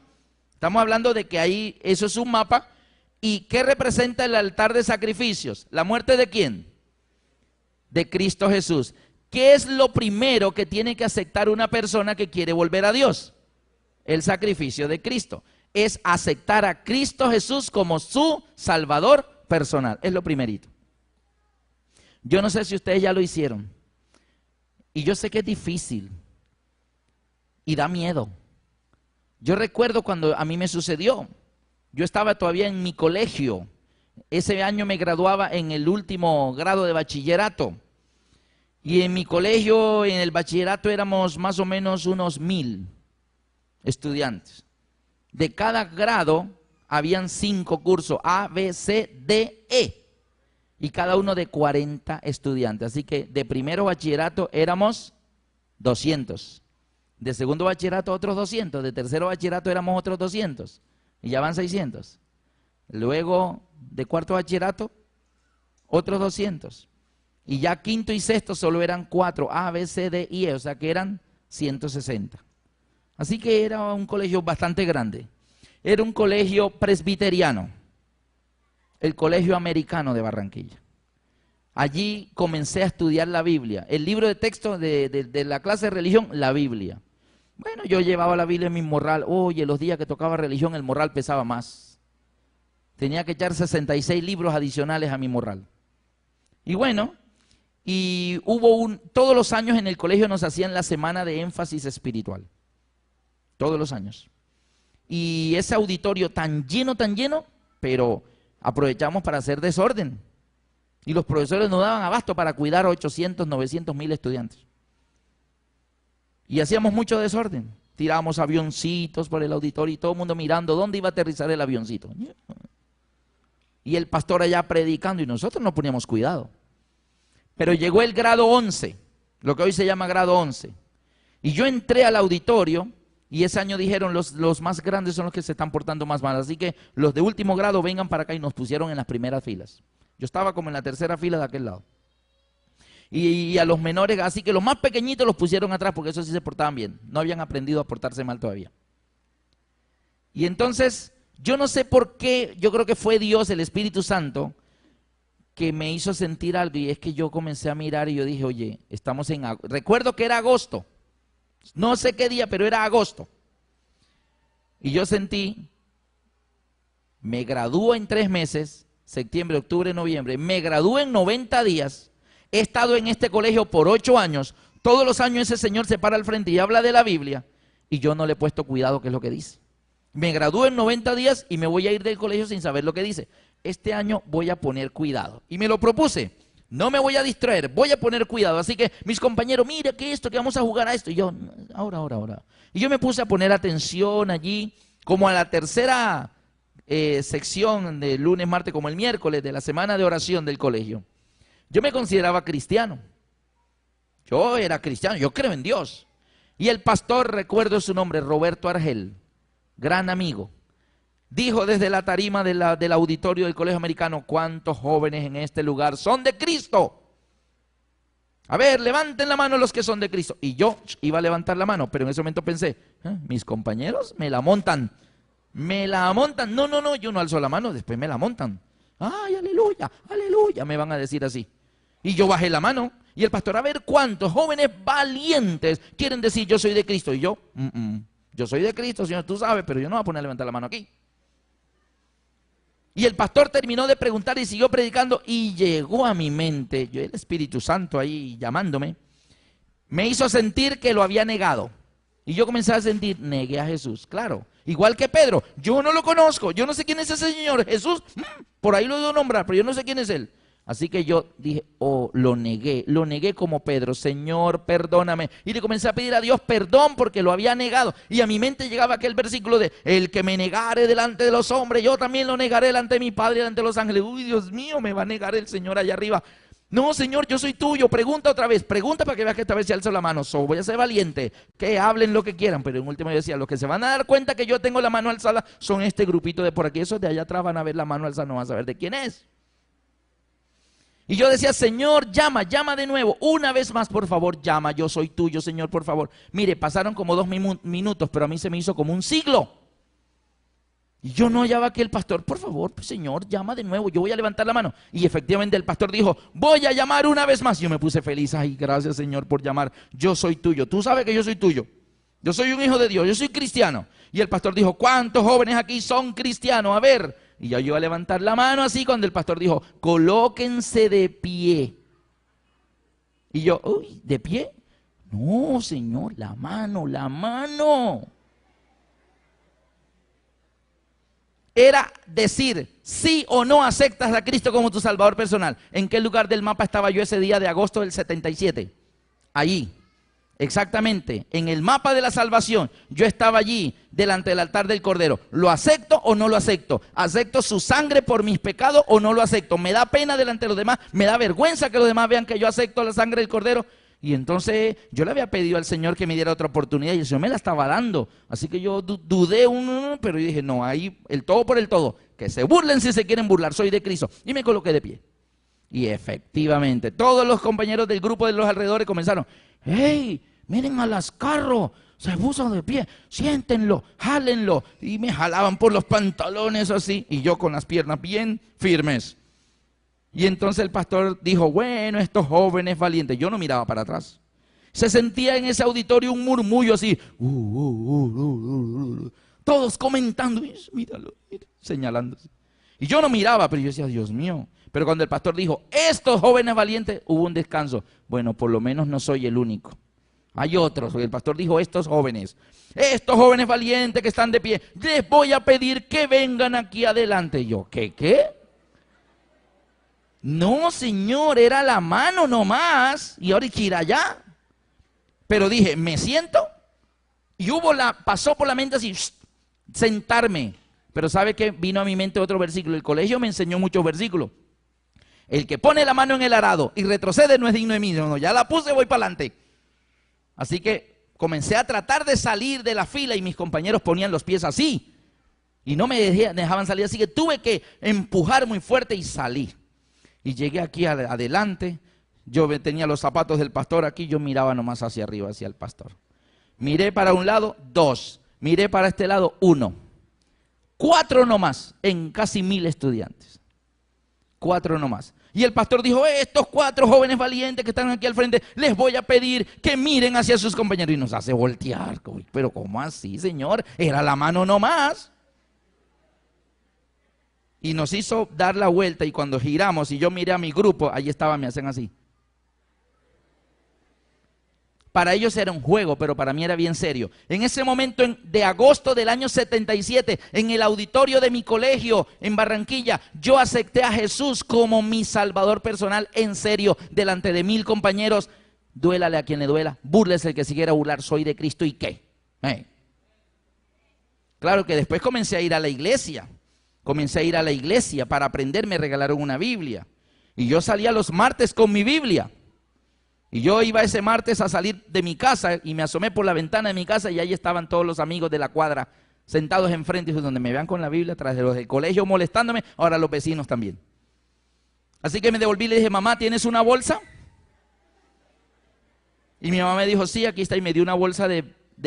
Estamos hablando de que ahí, eso es un mapa ¿Y qué representa el altar de sacrificios? ¿La muerte de quién? De Cristo Jesús. ¿Qué es lo primero que tiene que aceptar una persona que quiere volver a Dios? El sacrificio de Cristo. Es aceptar a Cristo Jesús como su Salvador personal. Es lo primerito. Yo no sé si ustedes ya lo hicieron. Y yo sé que es difícil. Y da miedo. Yo recuerdo cuando a mí me sucedió. Yo estaba todavía en mi colegio. Ese año me graduaba en el último grado de bachillerato. Y en mi colegio, en el bachillerato, éramos más o menos unos 1000 estudiantes. De cada grado habían 5 cursos, A, B, C, D, E. Y cada uno de 40 estudiantes. Así que de primero bachillerato éramos 200. De segundo bachillerato otros 200. De tercero bachillerato éramos otros 200. Y ya van 600. Luego de cuarto bachillerato, otros 200. Y ya quinto y sexto solo eran 4, A, B, C, D, I, E, o sea que eran 160. Así que era un colegio bastante grande. Era un colegio presbiteriano, el Colegio Americano de Barranquilla. Allí comencé a estudiar la Biblia. El libro de texto de la clase de religión, la Biblia. Bueno, yo llevaba la Biblia en mi morral. Oye, los días que tocaba religión, el morral pesaba más. Tenía que echar 66 libros adicionales a mi morral. Y bueno, y todos los años en el colegio nos hacían la semana de énfasis espiritual. Todos los años. Y ese auditorio tan lleno, pero aprovechamos para hacer desorden. Y los profesores no daban abasto para cuidar a 800, 900 mil estudiantes. Y hacíamos mucho desorden. Tirábamos avioncitos por el auditorio y todo el mundo mirando dónde iba a aterrizar el avioncito. Y el pastor allá predicando y nosotros no poníamos cuidado. Pero llegó el grado 11, lo que hoy se llama grado 11. Y yo entré al auditorio y ese año dijeron los más grandes son los que se están portando más mal. Así que los de último grado vengan para acá y nos pusieron en las primeras filas. Yo estaba como en la tercera fila de aquel lado. Y a los menores, así que los más pequeñitos los pusieron atrás porque esos sí se portaban bien. No habían aprendido a portarse mal todavía. Y entonces, yo no sé por qué, yo creo que fue Dios, el Espíritu Santo, que me hizo sentir algo. Y es que yo comencé a mirar y yo dije, oye, estamos en agosto. Recuerdo que era agosto. No sé qué día, pero era agosto. Y yo sentí, me gradúo en 3 meses, septiembre, octubre, noviembre. Me gradúo en 90 días. He estado en este colegio por 8 años. Todos los años ese señor se para al frente y habla de la Biblia. Y yo no le he puesto cuidado qué es lo que dice. Me gradúo en 90 días y me voy a ir del colegio sin saber lo que dice. Este año voy a poner cuidado. Y me lo propuse. No me voy a distraer, voy a poner cuidado. Así que mis compañeros, mira que esto, que vamos a jugar a esto. Y yo, ahora. Y yo me puse a poner atención allí, como a la tercera sección de lunes, martes, como el miércoles de la semana de oración del colegio. Yo me consideraba cristiano. Yo era cristiano, yo creo en Dios. Y el pastor, recuerdo su nombre, Roberto Argel, gran amigo, dijo desde la tarima del auditorio del Colegio Americano: ¿cuántos jóvenes en este lugar son de Cristo? A ver, levanten la mano los que son de Cristo. Y yo iba a levantar la mano, pero en ese momento pensé, mis compañeros me la montan. No, yo no alzo la mano, después me la montan. Ay, aleluya, me van a decir así. Y yo bajé la mano y el pastor, a ver cuántos jóvenes valientes quieren decir yo soy de Cristo. Y yo, yo soy de Cristo, Señor, tú sabes, pero yo no voy a poner a levantar la mano aquí. Y el pastor terminó de preguntar y siguió predicando y llegó a mi mente, el Espíritu Santo ahí llamándome, me hizo sentir que lo había negado. Y yo comencé a sentir, negué a Jesús, claro. Igual que Pedro, yo no lo conozco, yo no sé quién es ese señor. Jesús, por ahí lo debo nombrar, pero yo no sé quién es él. Así que yo dije, lo negué como Pedro, Señor, perdóname. Y le comencé a pedir a Dios perdón porque lo había negado. Y a mi mente llegaba aquel versículo de, el que me negare delante de los hombres, yo también lo negaré delante de mi Padre y delante de los ángeles. Uy, Dios mío, me va a negar el Señor allá arriba. No, Señor, yo soy tuyo. Pregunta otra vez, pregunta para que veas que esta vez se alza la mano. Voy a ser valiente, que hablen lo que quieran. Pero en último yo decía, los que se van a dar cuenta que yo tengo la mano alzada son este grupito de por aquí. Esos de allá atrás van a ver la mano alzada, no van a saber de quién es. Y yo decía, Señor, llama de nuevo, una vez más, por favor, llama, yo soy tuyo, Señor, por favor. Mire, pasaron como 2 minutos, pero a mí se me hizo como un siglo. Y yo no hallaba que el pastor, por favor, pues, Señor, llama de nuevo, yo voy a levantar la mano. Y efectivamente el pastor dijo, voy a llamar una vez más. Yo me puse feliz, ay, gracias Señor por llamar, yo soy tuyo, tú sabes que yo soy tuyo. Yo soy un hijo de Dios, yo soy cristiano. Y el pastor dijo, ¿cuántos jóvenes aquí son cristianos? A ver. Y yo iba a levantar la mano así cuando el pastor dijo, colóquense de pie. Y yo, uy, ¿de pie? No, Señor, la mano, la mano. Era decir, sí o no aceptas a Cristo como tu Salvador personal. ¿En qué lugar del mapa estaba yo ese día de agosto del 77? Allí, exactamente, en el mapa de la salvación. Yo estaba allí, delante del altar del Cordero. ¿Lo acepto o no lo acepto? ¿Acepto su sangre por mis pecados o no lo acepto? ¿Me da pena delante de los demás? ¿Me da vergüenza que los demás vean que yo acepto la sangre del Cordero? Y entonces yo le había pedido al Señor que me diera otra oportunidad y el Señor me la estaba dando. Así que yo dudé, pero yo dije, no, ahí el todo por el todo. Que se burlen si se quieren burlar, soy de Cristo. Y me coloqué de pie. Y efectivamente, todos los compañeros del grupo de los alrededores comenzaron, ¡hey, miren a las carros! Se puso de pie, siéntenlo, jálenlo. Y me jalaban por los pantalones así. Y yo con las piernas bien firmes. Y entonces el pastor dijo, bueno, estos jóvenes valientes. Yo no miraba para atrás. Se sentía en ese auditorio un murmullo así. Todos comentando, míralo, señalándose. Y yo no miraba, pero yo decía, Dios mío. Pero cuando el pastor dijo, estos jóvenes valientes, hubo un descanso. Bueno, por lo menos no soy el único. Hay otros. El pastor dijo, estos jóvenes valientes que están de pie, les voy a pedir que vengan aquí adelante. Y yo, ¿qué? No, Señor, era la mano nomás. Y ahora hay que ir allá. Pero dije, me siento. Y pasó por la mente así, sentarme. Pero ¿sabe qué? Vino a mi mente otro versículo. El colegio me enseñó muchos versículos. El que pone la mano en el arado y retrocede no es digno de mí. No, ya la puse, voy para adelante. Así que comencé a tratar de salir de la fila y mis compañeros ponían los pies así. Y no me dejaban salir. Así que tuve que empujar muy fuerte y salí. Y llegué aquí adelante, yo tenía los zapatos del pastor aquí, yo miraba nomás hacia arriba, hacia el pastor. Miré para un lado, 2. Miré para este lado, 1. 4 nomás, en casi 1000 estudiantes. 4 nomás. Y el pastor dijo, estos 4 jóvenes valientes que están aquí al frente, les voy a pedir que miren hacia sus compañeros. Y nos hace voltear. Pero ¿cómo así, Señor? Era la mano nomás. Y nos hizo dar la vuelta y cuando giramos y yo miré a mi grupo, allí estaban, me hacen así. Para ellos era un juego, pero para mí era bien serio. En ese momento de agosto del año 77, en el auditorio de mi colegio en Barranquilla, yo acepté a Jesús como mi Salvador personal, en serio, delante de 1000 compañeros. Duélale a quien le duela, búrlese el que se quiera burlar, soy de Cristo y qué. Claro que después comencé a ir a la iglesia. Para aprender, me regalaron una Biblia. Y yo salía los martes con mi Biblia. Y yo iba ese martes a salir de mi casa y me asomé por la ventana de mi casa y ahí estaban todos los amigos de la cuadra sentados enfrente. Y donde me vean con la Biblia, tras de los del colegio molestándome, ahora los vecinos también. Así que me devolví y le dije, mamá, ¿tienes una bolsa? Y mi mamá me dijo, sí, aquí está. Y me dio una bolsa de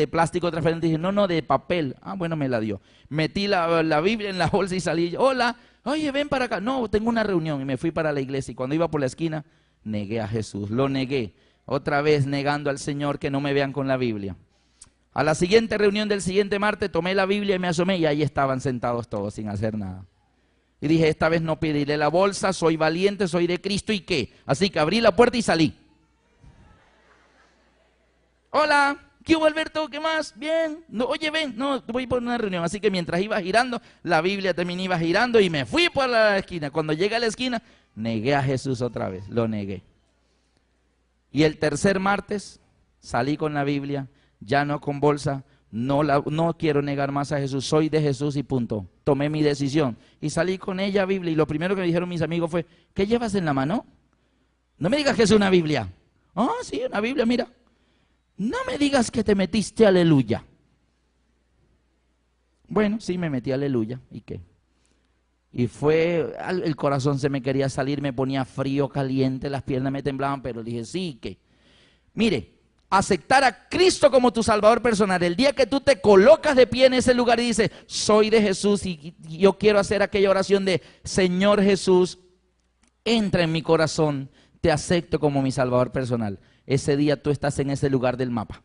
plástico transparente. Y dije, no, de papel. Ah, bueno, me la dio. Metí la Biblia en la bolsa y salí. Hola, oye, ven para acá. No, tengo una reunión. Y me fui para la iglesia. Y cuando iba por la esquina, negué a Jesús. Lo negué. Otra vez negando al Señor que no me vean con la Biblia. A la siguiente reunión del siguiente martes, tomé la Biblia y me asomé. Y ahí estaban sentados todos sin hacer nada. Y dije, esta vez no pediré la bolsa. Soy valiente, soy de Cristo y qué. Así que abrí la puerta y salí. Hola. ¿Qué hubo, Alberto? ¿Qué más? Bien. No, oye, ven. No, voy por una reunión. Así que mientras iba girando, la Biblia también iba girando y me fui por la esquina. Cuando llegué a la esquina, negué a Jesús otra vez. Lo negué. Y el tercer martes salí con la Biblia, ya no con bolsa. No quiero negar más a Jesús. Soy de Jesús y punto. Tomé mi decisión. Y salí con ella a Biblia. Y lo primero que me dijeron mis amigos fue, ¿qué llevas en la mano? No me digas que es una Biblia. Ah, sí, una Biblia, mira. No me digas que te metiste aleluya. Bueno, sí, me metí aleluya. ¿Y qué? Y el corazón se me quería salir, me ponía frío, caliente, las piernas me temblaban, pero dije, sí, ¿qué? Mire, aceptar a Cristo como tu Salvador personal, el día que tú te colocas de pie en ese lugar y dices, soy de Jesús y yo quiero hacer aquella oración de, Señor Jesús, entra en mi corazón, te acepto como mi Salvador personal. Ese día tú estás en ese lugar del mapa.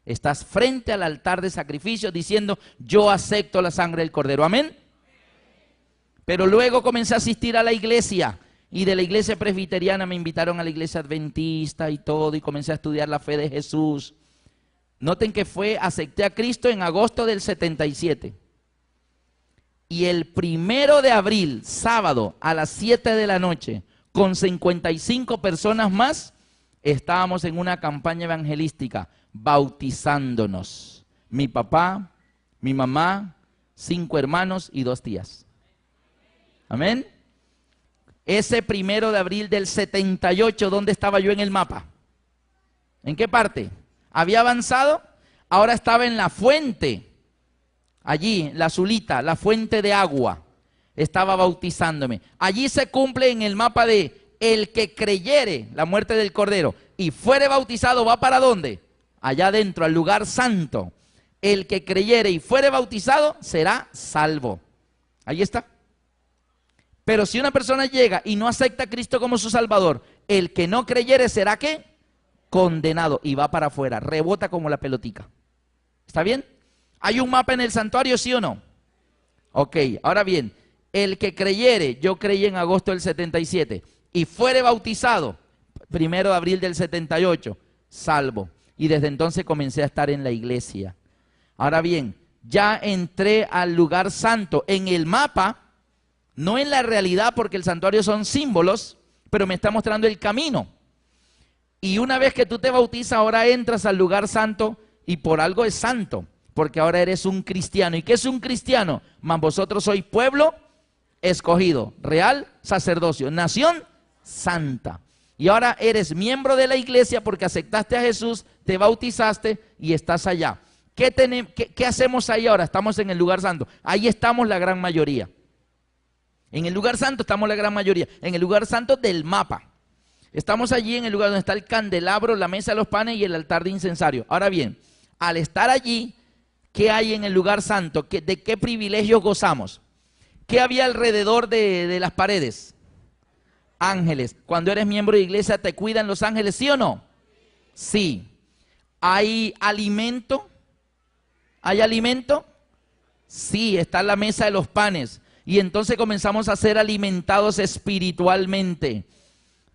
Estás frente al altar de sacrificio diciendo, yo acepto la sangre del Cordero. Amén. Pero luego comencé a asistir a la iglesia. Y de la iglesia presbiteriana me invitaron a la iglesia adventista y todo. Y comencé a estudiar la fe de Jesús. Noten que acepté a Cristo en agosto del 77. Y el 1 de abril, sábado, a las 7 de la noche, con 55 personas más, estábamos en una campaña evangelística, bautizándonos. Mi papá, mi mamá, 5 hermanos y 2 tías. Amén. Ese 1 de abril del 78, ¿dónde estaba yo en el mapa? ¿En qué parte? Había avanzado, ahora estaba en la fuente. Allí, la azulita, la fuente de agua, estaba bautizándome. Allí se cumple en el mapa de el que creyere la muerte del Cordero y fuere bautizado, ¿va para dónde? Allá adentro, al lugar santo. El que creyere y fuere bautizado será salvo. Ahí está. Pero si una persona llega y no acepta a Cristo como su Salvador, el que no creyere será ¿qué? Condenado y va para afuera, rebota como la pelotica. ¿Está bien? ¿Hay un mapa en el santuario, sí o no? Ok, ahora bien, el que creyere, yo creí en agosto del 77, y fuere bautizado, 1 de abril del 78, salvo. Y desde entonces comencé a estar en la iglesia. Ahora bien, ya entré al lugar santo en el mapa, no en la realidad porque el santuario son símbolos, pero me está mostrando el camino. Y una vez que tú te bautizas, ahora entras al lugar santo y por algo es santo. Porque ahora eres un cristiano. ¿Y qué es un cristiano? Mas vosotros sois pueblo escogido, real sacerdocio, nación santa. Y ahora eres miembro de la iglesia porque aceptaste a Jesús, te bautizaste y estás allá. ¿Qué hacemos ahí ahora? Estamos en el lugar santo. Ahí estamos la gran mayoría. En el lugar santo estamos la gran mayoría. En el lugar santo del mapa. Estamos allí en el lugar donde está el candelabro, la mesa de los panes y el altar de incensario. Ahora bien, al estar allí, ¿qué hay en el lugar santo? ¿De qué privilegios gozamos? ¿Qué había alrededor de las paredes? Ángeles. Cuando eres miembro de iglesia, ¿te cuidan los ángeles, sí o no? Sí. ¿Hay alimento? ¿Hay alimento? Sí, está la mesa de los panes. Y entonces comenzamos a ser alimentados espiritualmente.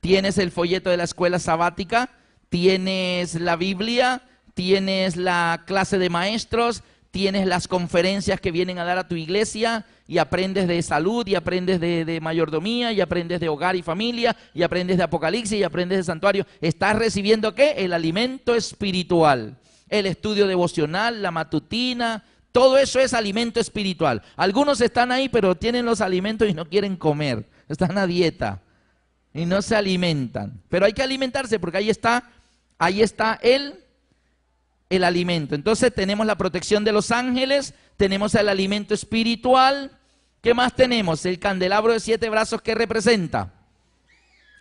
Tienes el folleto de la escuela sabática, tienes la Biblia, tienes la clase de maestros, tienes las conferencias que vienen a dar a tu iglesia y aprendes de salud y aprendes de mayordomía y aprendes de hogar y familia y aprendes de Apocalipsis y aprendes de santuario. ¿Estás recibiendo qué? El alimento espiritual, el estudio devocional, la matutina, todo eso es alimento espiritual. Algunos están ahí pero tienen los alimentos y no quieren comer, están a dieta y no se alimentan. Pero hay que alimentarse porque ahí está el alimento. Entonces tenemos la protección de los ángeles, tenemos el alimento espiritual. ¿Qué más tenemos? El candelabro de 7 brazos, que representa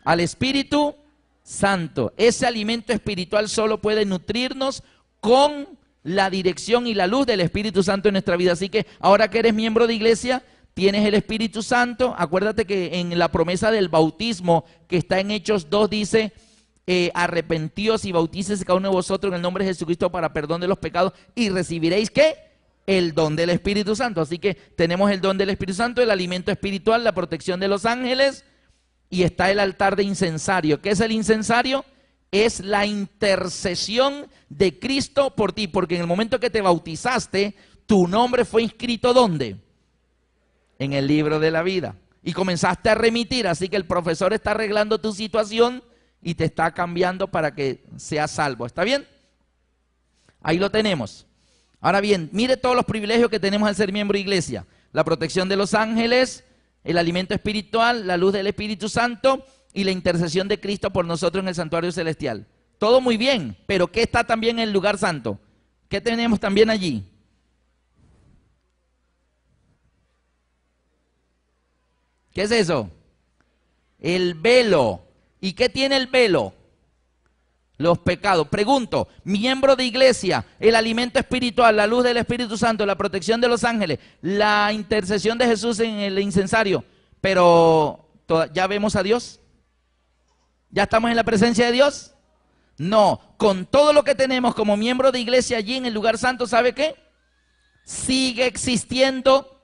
al Espíritu Santo. Ese alimento espiritual solo puede nutrirnos con la dirección y la luz del Espíritu Santo en nuestra vida. Así que ahora que eres miembro de iglesia, tienes el Espíritu Santo. Acuérdate que en la promesa del bautismo que está en Hechos 2 dice: arrepentíos y bautícese cada uno de vosotros en el nombre de Jesucristo para perdón de los pecados y recibiréis ¿qué? El don del Espíritu Santo. Así que tenemos el don del Espíritu Santo, el alimento espiritual, la protección de los ángeles y está el altar de incensario. ¿Qué es el incensario? Es la intercesión de Cristo por ti, porque en el momento que te bautizaste, tu nombre fue inscrito ¿dónde? En el libro de la vida. Y comenzaste a remitir, así que el profesor está arreglando tu situación y te está cambiando para que seas salvo. ¿Está bien? Ahí lo tenemos. Ahora bien, mire todos los privilegios que tenemos al ser miembro de iglesia. La protección de los ángeles, el alimento espiritual, la luz del Espíritu Santo y la intercesión de Cristo por nosotros en el santuario celestial. Todo muy bien, pero ¿qué está también en el lugar santo? ¿Qué tenemos también allí? ¿Qué es eso? El velo. ¿Y qué tiene el velo? Los pecados. Pregunto, miembro de iglesia, el alimento espiritual, la luz del Espíritu Santo, la protección de los ángeles, la intercesión de Jesús en el incensario, pero ¿ya vemos a Dios? ¿Ya estamos en la presencia de Dios? No, con todo lo que tenemos como miembro de iglesia allí en el lugar santo, ¿sabe qué? Sigue existiendo,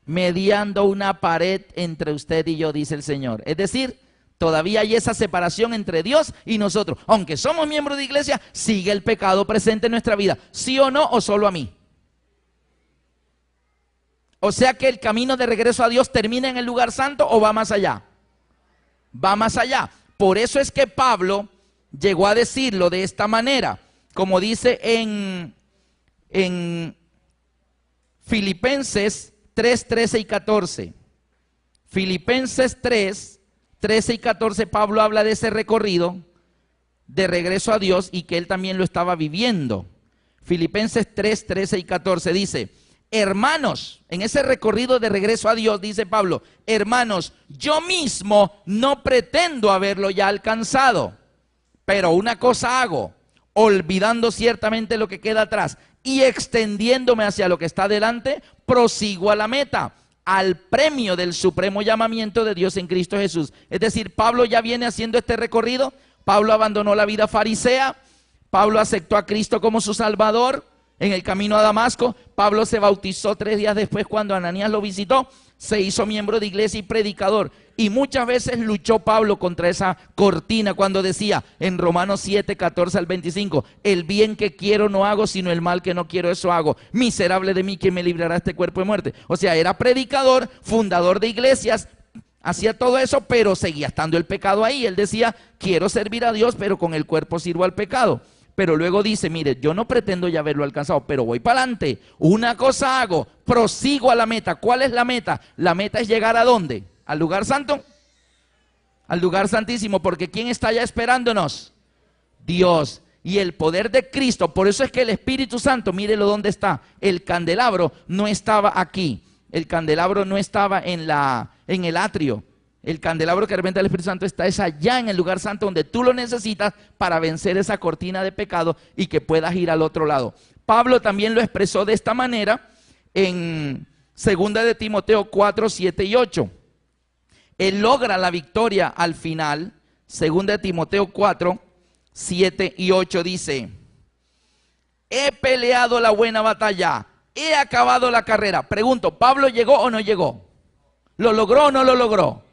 mediando una pared entre usted y yo, dice el Señor. Es decir, todavía hay esa separación entre Dios y nosotros. Aunque somos miembros de iglesia, sigue el pecado presente en nuestra vida. ¿Sí o no? ¿O solo a mí? O sea que el camino de regreso a Dios termina en el lugar santo o va más allá. Va más allá. Por eso es que Pablo llegó a decirlo de esta manera, como dice en Filipenses 3, 13 y 14. Filipenses 3, 13 y 14, Pablo habla de ese recorrido de regreso a Dios y que él también lo estaba viviendo. Filipenses 3, 13 y 14 dice: hermanos, en ese recorrido de regreso a Dios, dice Pablo, hermanos, yo mismo no pretendo haberlo ya alcanzado, pero una cosa hago, olvidando ciertamente lo que queda atrás y extendiéndome hacia lo que está delante, prosigo a la meta, al premio del supremo llamamiento de Dios en Cristo Jesús. Es decir, Pablo ya viene haciendo este recorrido. Pablo abandonó la vida farisea, Pablo aceptó a Cristo como su Salvador en el camino a Damasco. Pablo se bautizó 3 días después cuando Ananías lo visitó, se hizo miembro de iglesia y predicador. Y muchas veces luchó Pablo contra esa cortina cuando decía en Romanos 7, 14 al 25, el bien que quiero no hago, sino el mal que no quiero eso hago. Miserable de mí, ¿quién me librará de este cuerpo de muerte? O sea, era predicador, fundador de iglesias, hacía todo eso, pero seguía estando el pecado ahí. Él decía, quiero servir a Dios, pero con el cuerpo sirvo al pecado. Pero luego dice, mire, yo no pretendo ya haberlo alcanzado, pero voy para adelante. Una cosa hago, prosigo a la meta. ¿Cuál es la meta? La meta es llegar ¿a dónde? ¿Al lugar santo? Al lugar santísimo, porque ¿quién está allá esperándonos? Dios. Y el poder de Cristo. Por eso es que el Espíritu Santo, mírelo dónde está. El candelabro no estaba aquí. El candelabro no estaba en el atrio. El candelabro que representa el Espíritu Santo está allá en el lugar santo donde tú lo necesitas para vencer esa cortina de pecado y que puedas ir al otro lado. Pablo también lo expresó de esta manera en 2 de Timoteo 4, 7 y 8. Él logra la victoria al final. 2 de Timoteo 4, 7 y 8 dice: he peleado la buena batalla, he acabado la carrera. Pregunto, ¿Pablo llegó o no llegó? ¿Lo logró o no lo logró?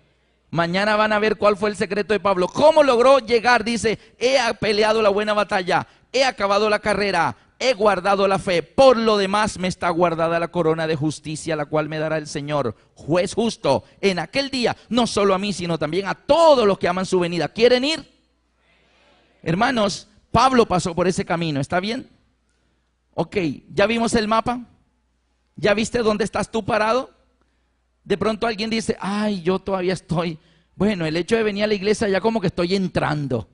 Mañana van a ver cuál fue el secreto de Pablo. ¿Cómo logró llegar? Dice, he peleado la buena batalla, he acabado la carrera, he guardado la fe. Por lo demás me está guardada la corona de justicia, la cual me dará el Señor, juez justo, en aquel día, no solo a mí, sino también a todos los que aman su venida. ¿Quieren ir? Hermanos, Pablo pasó por ese camino, ¿está bien? Ok, ¿ya vimos el mapa? ¿Ya viste dónde estás tú parado? De pronto alguien dice, ay, yo todavía estoy, bueno, el hecho de venir a la iglesia ya como que estoy entrando,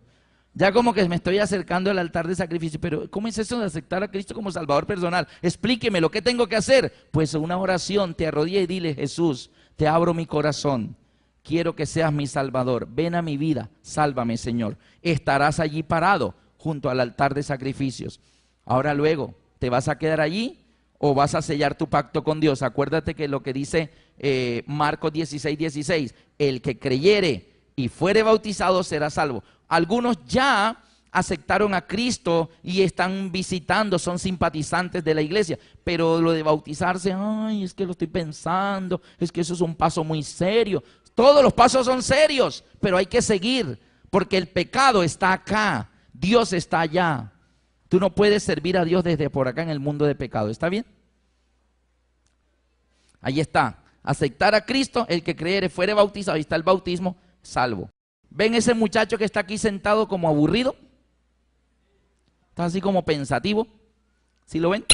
ya como que me estoy acercando al altar de sacrificio, pero ¿cómo es eso de aceptar a Cristo como Salvador personal? Explíqueme, ¿lo que tengo que hacer? Pues una oración, te arrodilla y dile, Jesús, te abro mi corazón, quiero que seas mi Salvador, ven a mi vida, sálvame, Señor. Estarás allí parado junto al altar de sacrificios. Ahora luego, ¿te vas a quedar allí o vas a sellar tu pacto con Dios? Acuérdate que lo que dice Marcos 16, 16, el que creyere y fuere bautizado será salvo. Algunos ya aceptaron a Cristo y están visitando, son simpatizantes de la iglesia, pero lo de bautizarse, ay, es que lo estoy pensando, es que eso es un paso muy serio. Todos los pasos son serios, pero hay que seguir, porque el pecado está acá, Dios está allá. Tú no puedes servir a Dios desde por acá en el mundo de pecado, ¿está bien? Ahí está, aceptar a Cristo, el que creyere fuere bautizado, ahí está el bautismo, salvo. ¿Ven ese muchacho que está aquí sentado como aburrido? Está así como pensativo. ¿Sí lo ven?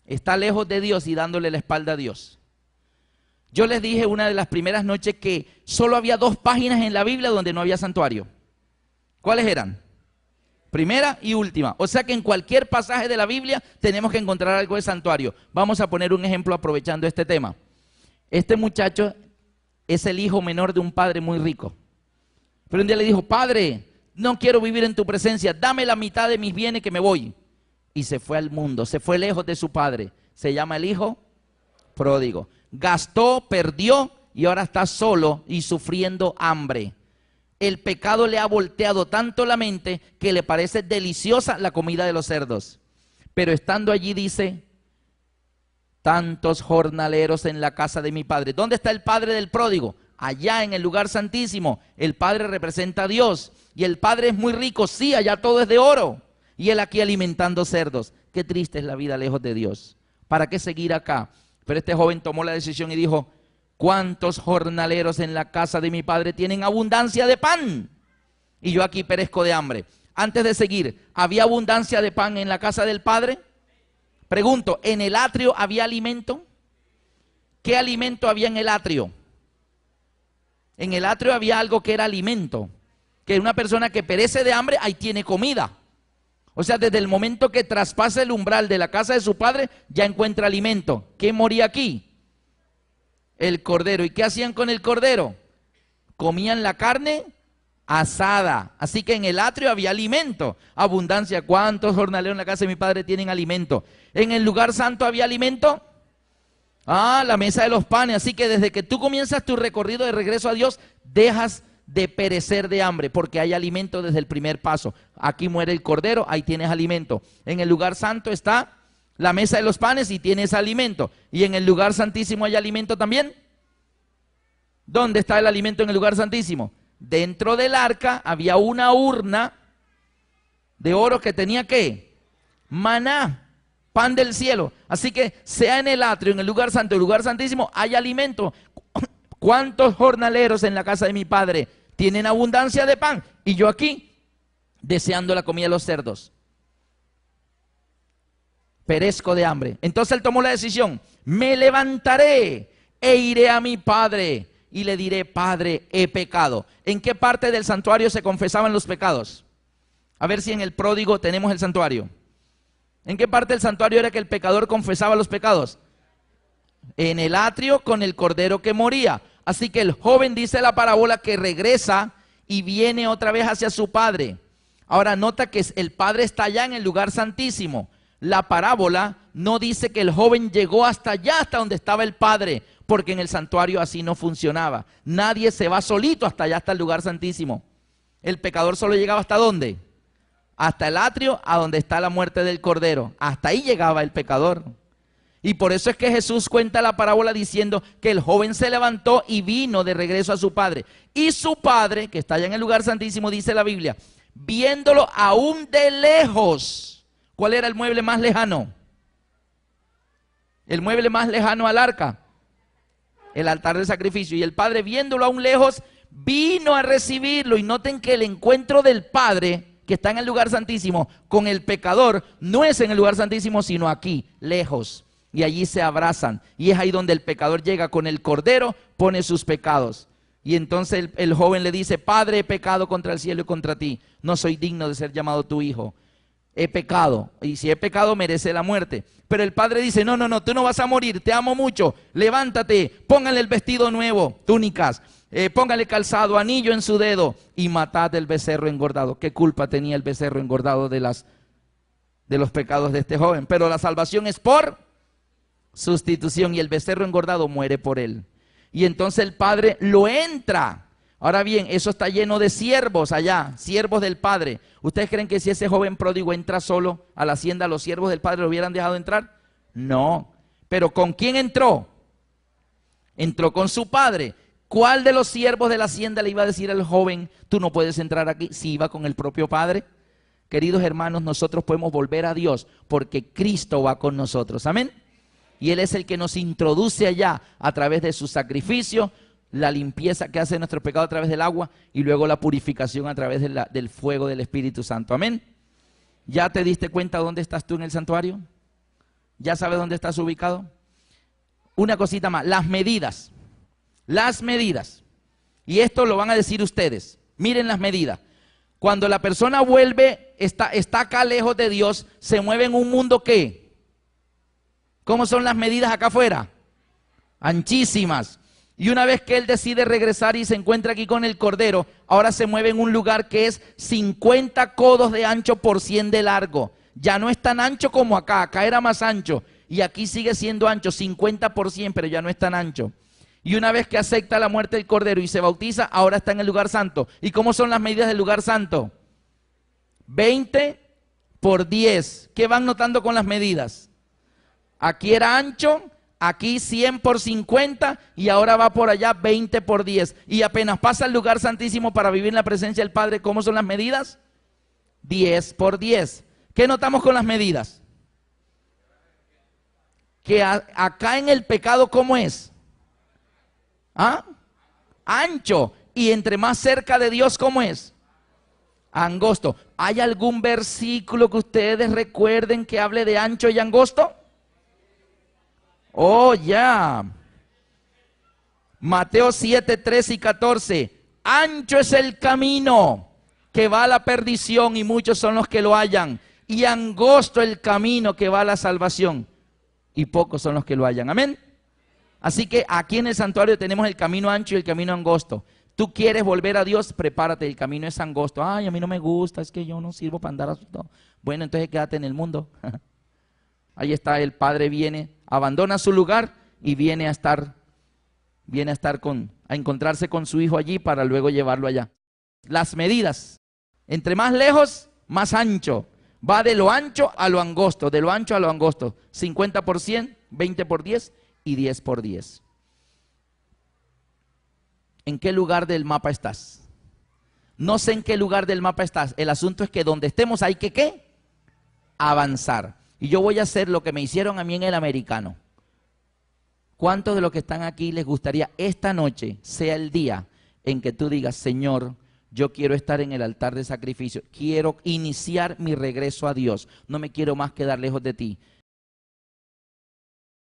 Está lejos de Dios y dándole la espalda a Dios. Yo les dije una de las primeras noches que solo había 2 páginas en la Biblia donde no había santuario. ¿Cuáles eran? Primera y última. O sea que en cualquier pasaje de la Biblia tenemos que encontrar algo de santuario. Vamos a poner un ejemplo aprovechando este tema. Este muchacho es el hijo menor de un padre muy rico. Pero un día le dijo, Padre, no quiero vivir en tu presencia, dame la mitad de mis bienes que me voy. Y se fue al mundo, se fue lejos de su padre. Se llama el hijo pródigo. Gastó, perdió y ahora está solo y sufriendo hambre. El pecado le ha volteado tanto la mente que le parece deliciosa la comida de los cerdos. Pero estando allí dice, tantos jornaleros en la casa de mi padre. ¿Dónde está el padre del pródigo? Allá en el lugar santísimo. El padre representa a Dios. Y el padre es muy rico, sí, allá todo es de oro. Y él aquí alimentando cerdos. Qué triste es la vida lejos de Dios. ¿Para qué seguir acá? Pero este joven tomó la decisión y dijo, ¿cuántos jornaleros en la casa de mi padre tienen abundancia de pan? Y yo aquí perezco de hambre. Antes de seguir, ¿había abundancia de pan en la casa del padre? Pregunto, ¿en el atrio había alimento? ¿Qué alimento había en el atrio? En el atrio había algo que era alimento. Que una persona que perece de hambre, ahí tiene comida. O sea, desde el momento que traspasa el umbral de la casa de su padre, ya encuentra alimento. ¿Qué moría aquí? El cordero. ¿Y qué hacían con el cordero? Comían la carne asada. Así que en el atrio había alimento. Abundancia. ¿Cuántos jornaleros en la casa de mi padre tienen alimento? ¿En el lugar santo había alimento? La mesa de los panes. Así que desde que tú comienzas tu recorrido de regreso a Dios, dejas de perecer de hambre, porque hay alimento desde el primer paso. Aquí muere el cordero, ahí tienes alimento. En el lugar santo está la mesa de los panes y tienes alimento. Y en el lugar santísimo hay alimento también. ¿Dónde está el alimento en el lugar santísimo? Dentro del arca había una urna de oro que tenía ¿qué? Maná, pan del cielo. Así que sea en el atrio, en el lugar santo, en el lugar santísimo, hay alimento. ¿Cuántos jornaleros en la casa de mi padre tienen abundancia de pan? Y yo aquí, deseando la comida de los cerdos. Perezco de hambre. Entonces él tomó la decisión, me levantaré e iré a mi padre y le diré, Padre, he pecado. ¿En qué parte del santuario se confesaban los pecados? A ver si en el pródigo tenemos el santuario. ¿En qué parte del santuario era que el pecador confesaba los pecados? En el atrio con el cordero que moría. Así que el joven dice la parábola que regresa y viene otra vez hacia su padre. Ahora nota que el padre está allá en el lugar santísimo. La parábola no dice que el joven llegó hasta allá, hasta donde estaba el padre, porque en el santuario así no funcionaba. Nadie se va solito hasta allá, hasta el lugar santísimo. El pecador solo llegaba ¿hasta dónde? Hasta el atrio, a donde está la muerte del cordero. Hasta ahí llegaba el pecador. Y por eso es que Jesús cuenta la parábola diciendo que el joven se levantó y vino de regreso a su padre. Y su padre, que está allá en el lugar santísimo, dice la Biblia, viéndolo aún de lejos. ¿Cuál era el mueble más lejano? El mueble más lejano al arca. El altar de sacrificio. Y el padre, viéndolo aún lejos, vino a recibirlo. Y noten que el encuentro del padre, que está en el lugar santísimo, con el pecador, no es en el lugar santísimo, sino aquí, lejos. Y allí se abrazan. Y es ahí donde el pecador llega con el cordero, pone sus pecados. Y entonces el joven le dice, Padre, he pecado contra el cielo y contra ti. No soy digno de ser llamado tu hijo. He pecado. Y si he pecado, merece la muerte. Pero el padre dice, no, tú no vas a morir. Te amo mucho. Levántate. Póngale el vestido nuevo, túnicas. Póngale calzado, anillo en su dedo. Y matad el becerro engordado. ¿Qué culpa tenía el becerro engordado de los pecados de este joven? Pero la salvación es por sustitución y el becerro engordado muere por él. Y entonces el padre lo entra. Ahora bien, eso está lleno de siervos allá, siervos del padre. ¿Ustedes creen que si ese joven pródigo entra solo a la hacienda, los siervos del padre lo hubieran dejado entrar? No. ¿Pero con quién entró? Entró con su padre. ¿Cuál de los siervos de la hacienda le iba a decir al joven, tú no puedes entrar aquí? Si iba con el propio padre. Queridos hermanos, nosotros podemos volver a Dios porque Cristo va con nosotros. Amén. Y Él es el que nos introduce allá a través de su sacrificio, la limpieza que hace nuestro pecado a través del agua y luego la purificación a través del fuego del Espíritu Santo. Amén. ¿Ya te diste cuenta dónde estás tú en el santuario? ¿Ya sabes dónde estás ubicado? Una cosita más, las medidas. Las medidas. Y esto lo van a decir ustedes. Miren las medidas. Cuando la persona vuelve, está acá lejos de Dios, se mueve en un mundo ¿qué? ¿Cómo son las medidas acá afuera? Anchísimas. Y una vez que él decide regresar y se encuentra aquí con el cordero, ahora se mueve en un lugar que es 50 codos de ancho por 100 de largo. Ya no es tan ancho como acá, acá era más ancho. Y aquí sigue siendo ancho, 50 por 100, pero ya no es tan ancho. Y una vez que acepta la muerte del cordero y se bautiza, ahora está en el lugar santo. ¿Y cómo son las medidas del lugar santo? 20 por 10. ¿Qué van notando con las medidas? Aquí era ancho. Aquí 100 por 50 y ahora va por allá 20 por 10. Y apenas pasa al lugar santísimo para vivir en la presencia del Padre, ¿cómo son las medidas? 10 por 10. ¿Qué notamos con las medidas? Que acá en el pecado, ¿cómo es? ¿Ah? Ancho. Y entre más cerca de Dios, ¿cómo es? Angosto. ¿Hay algún versículo que ustedes recuerden que hable de ancho y angosto? Oh, ya. Mateo 7, 13 y 14. Ancho es el camino que va a la perdición y muchos son los que lo hallan. Y angosto el camino que va a la salvación y pocos son los que lo hallan. Amén. Así que aquí en el santuario tenemos el camino ancho y el camino angosto. Tú quieres volver a Dios, prepárate, el camino es angosto. Ay, a mí no me gusta, es que yo no sirvo para andar asustado. Bueno, entonces quédate en el mundo. Ahí está, el Padre viene, abandona su lugar y viene a encontrarse con su hijo allí para luego llevarlo allá. Las medidas, entre más lejos, más ancho. Va de lo ancho a lo angosto, de lo ancho a lo angosto. 50 por 100, 20 por 10 y 10 por 10. ¿En qué lugar del mapa estás? No sé en qué lugar del mapa estás. El asunto es que donde estemos hay que ¿qué? Avanzar. Y yo voy a hacer lo que me hicieron a mí en el americano. ¿Cuántos de los que están aquí les gustaría esta noche sea el día en que tú digas, Señor, yo quiero estar en el altar de sacrificio, quiero iniciar mi regreso a Dios, no me quiero más quedar lejos de ti?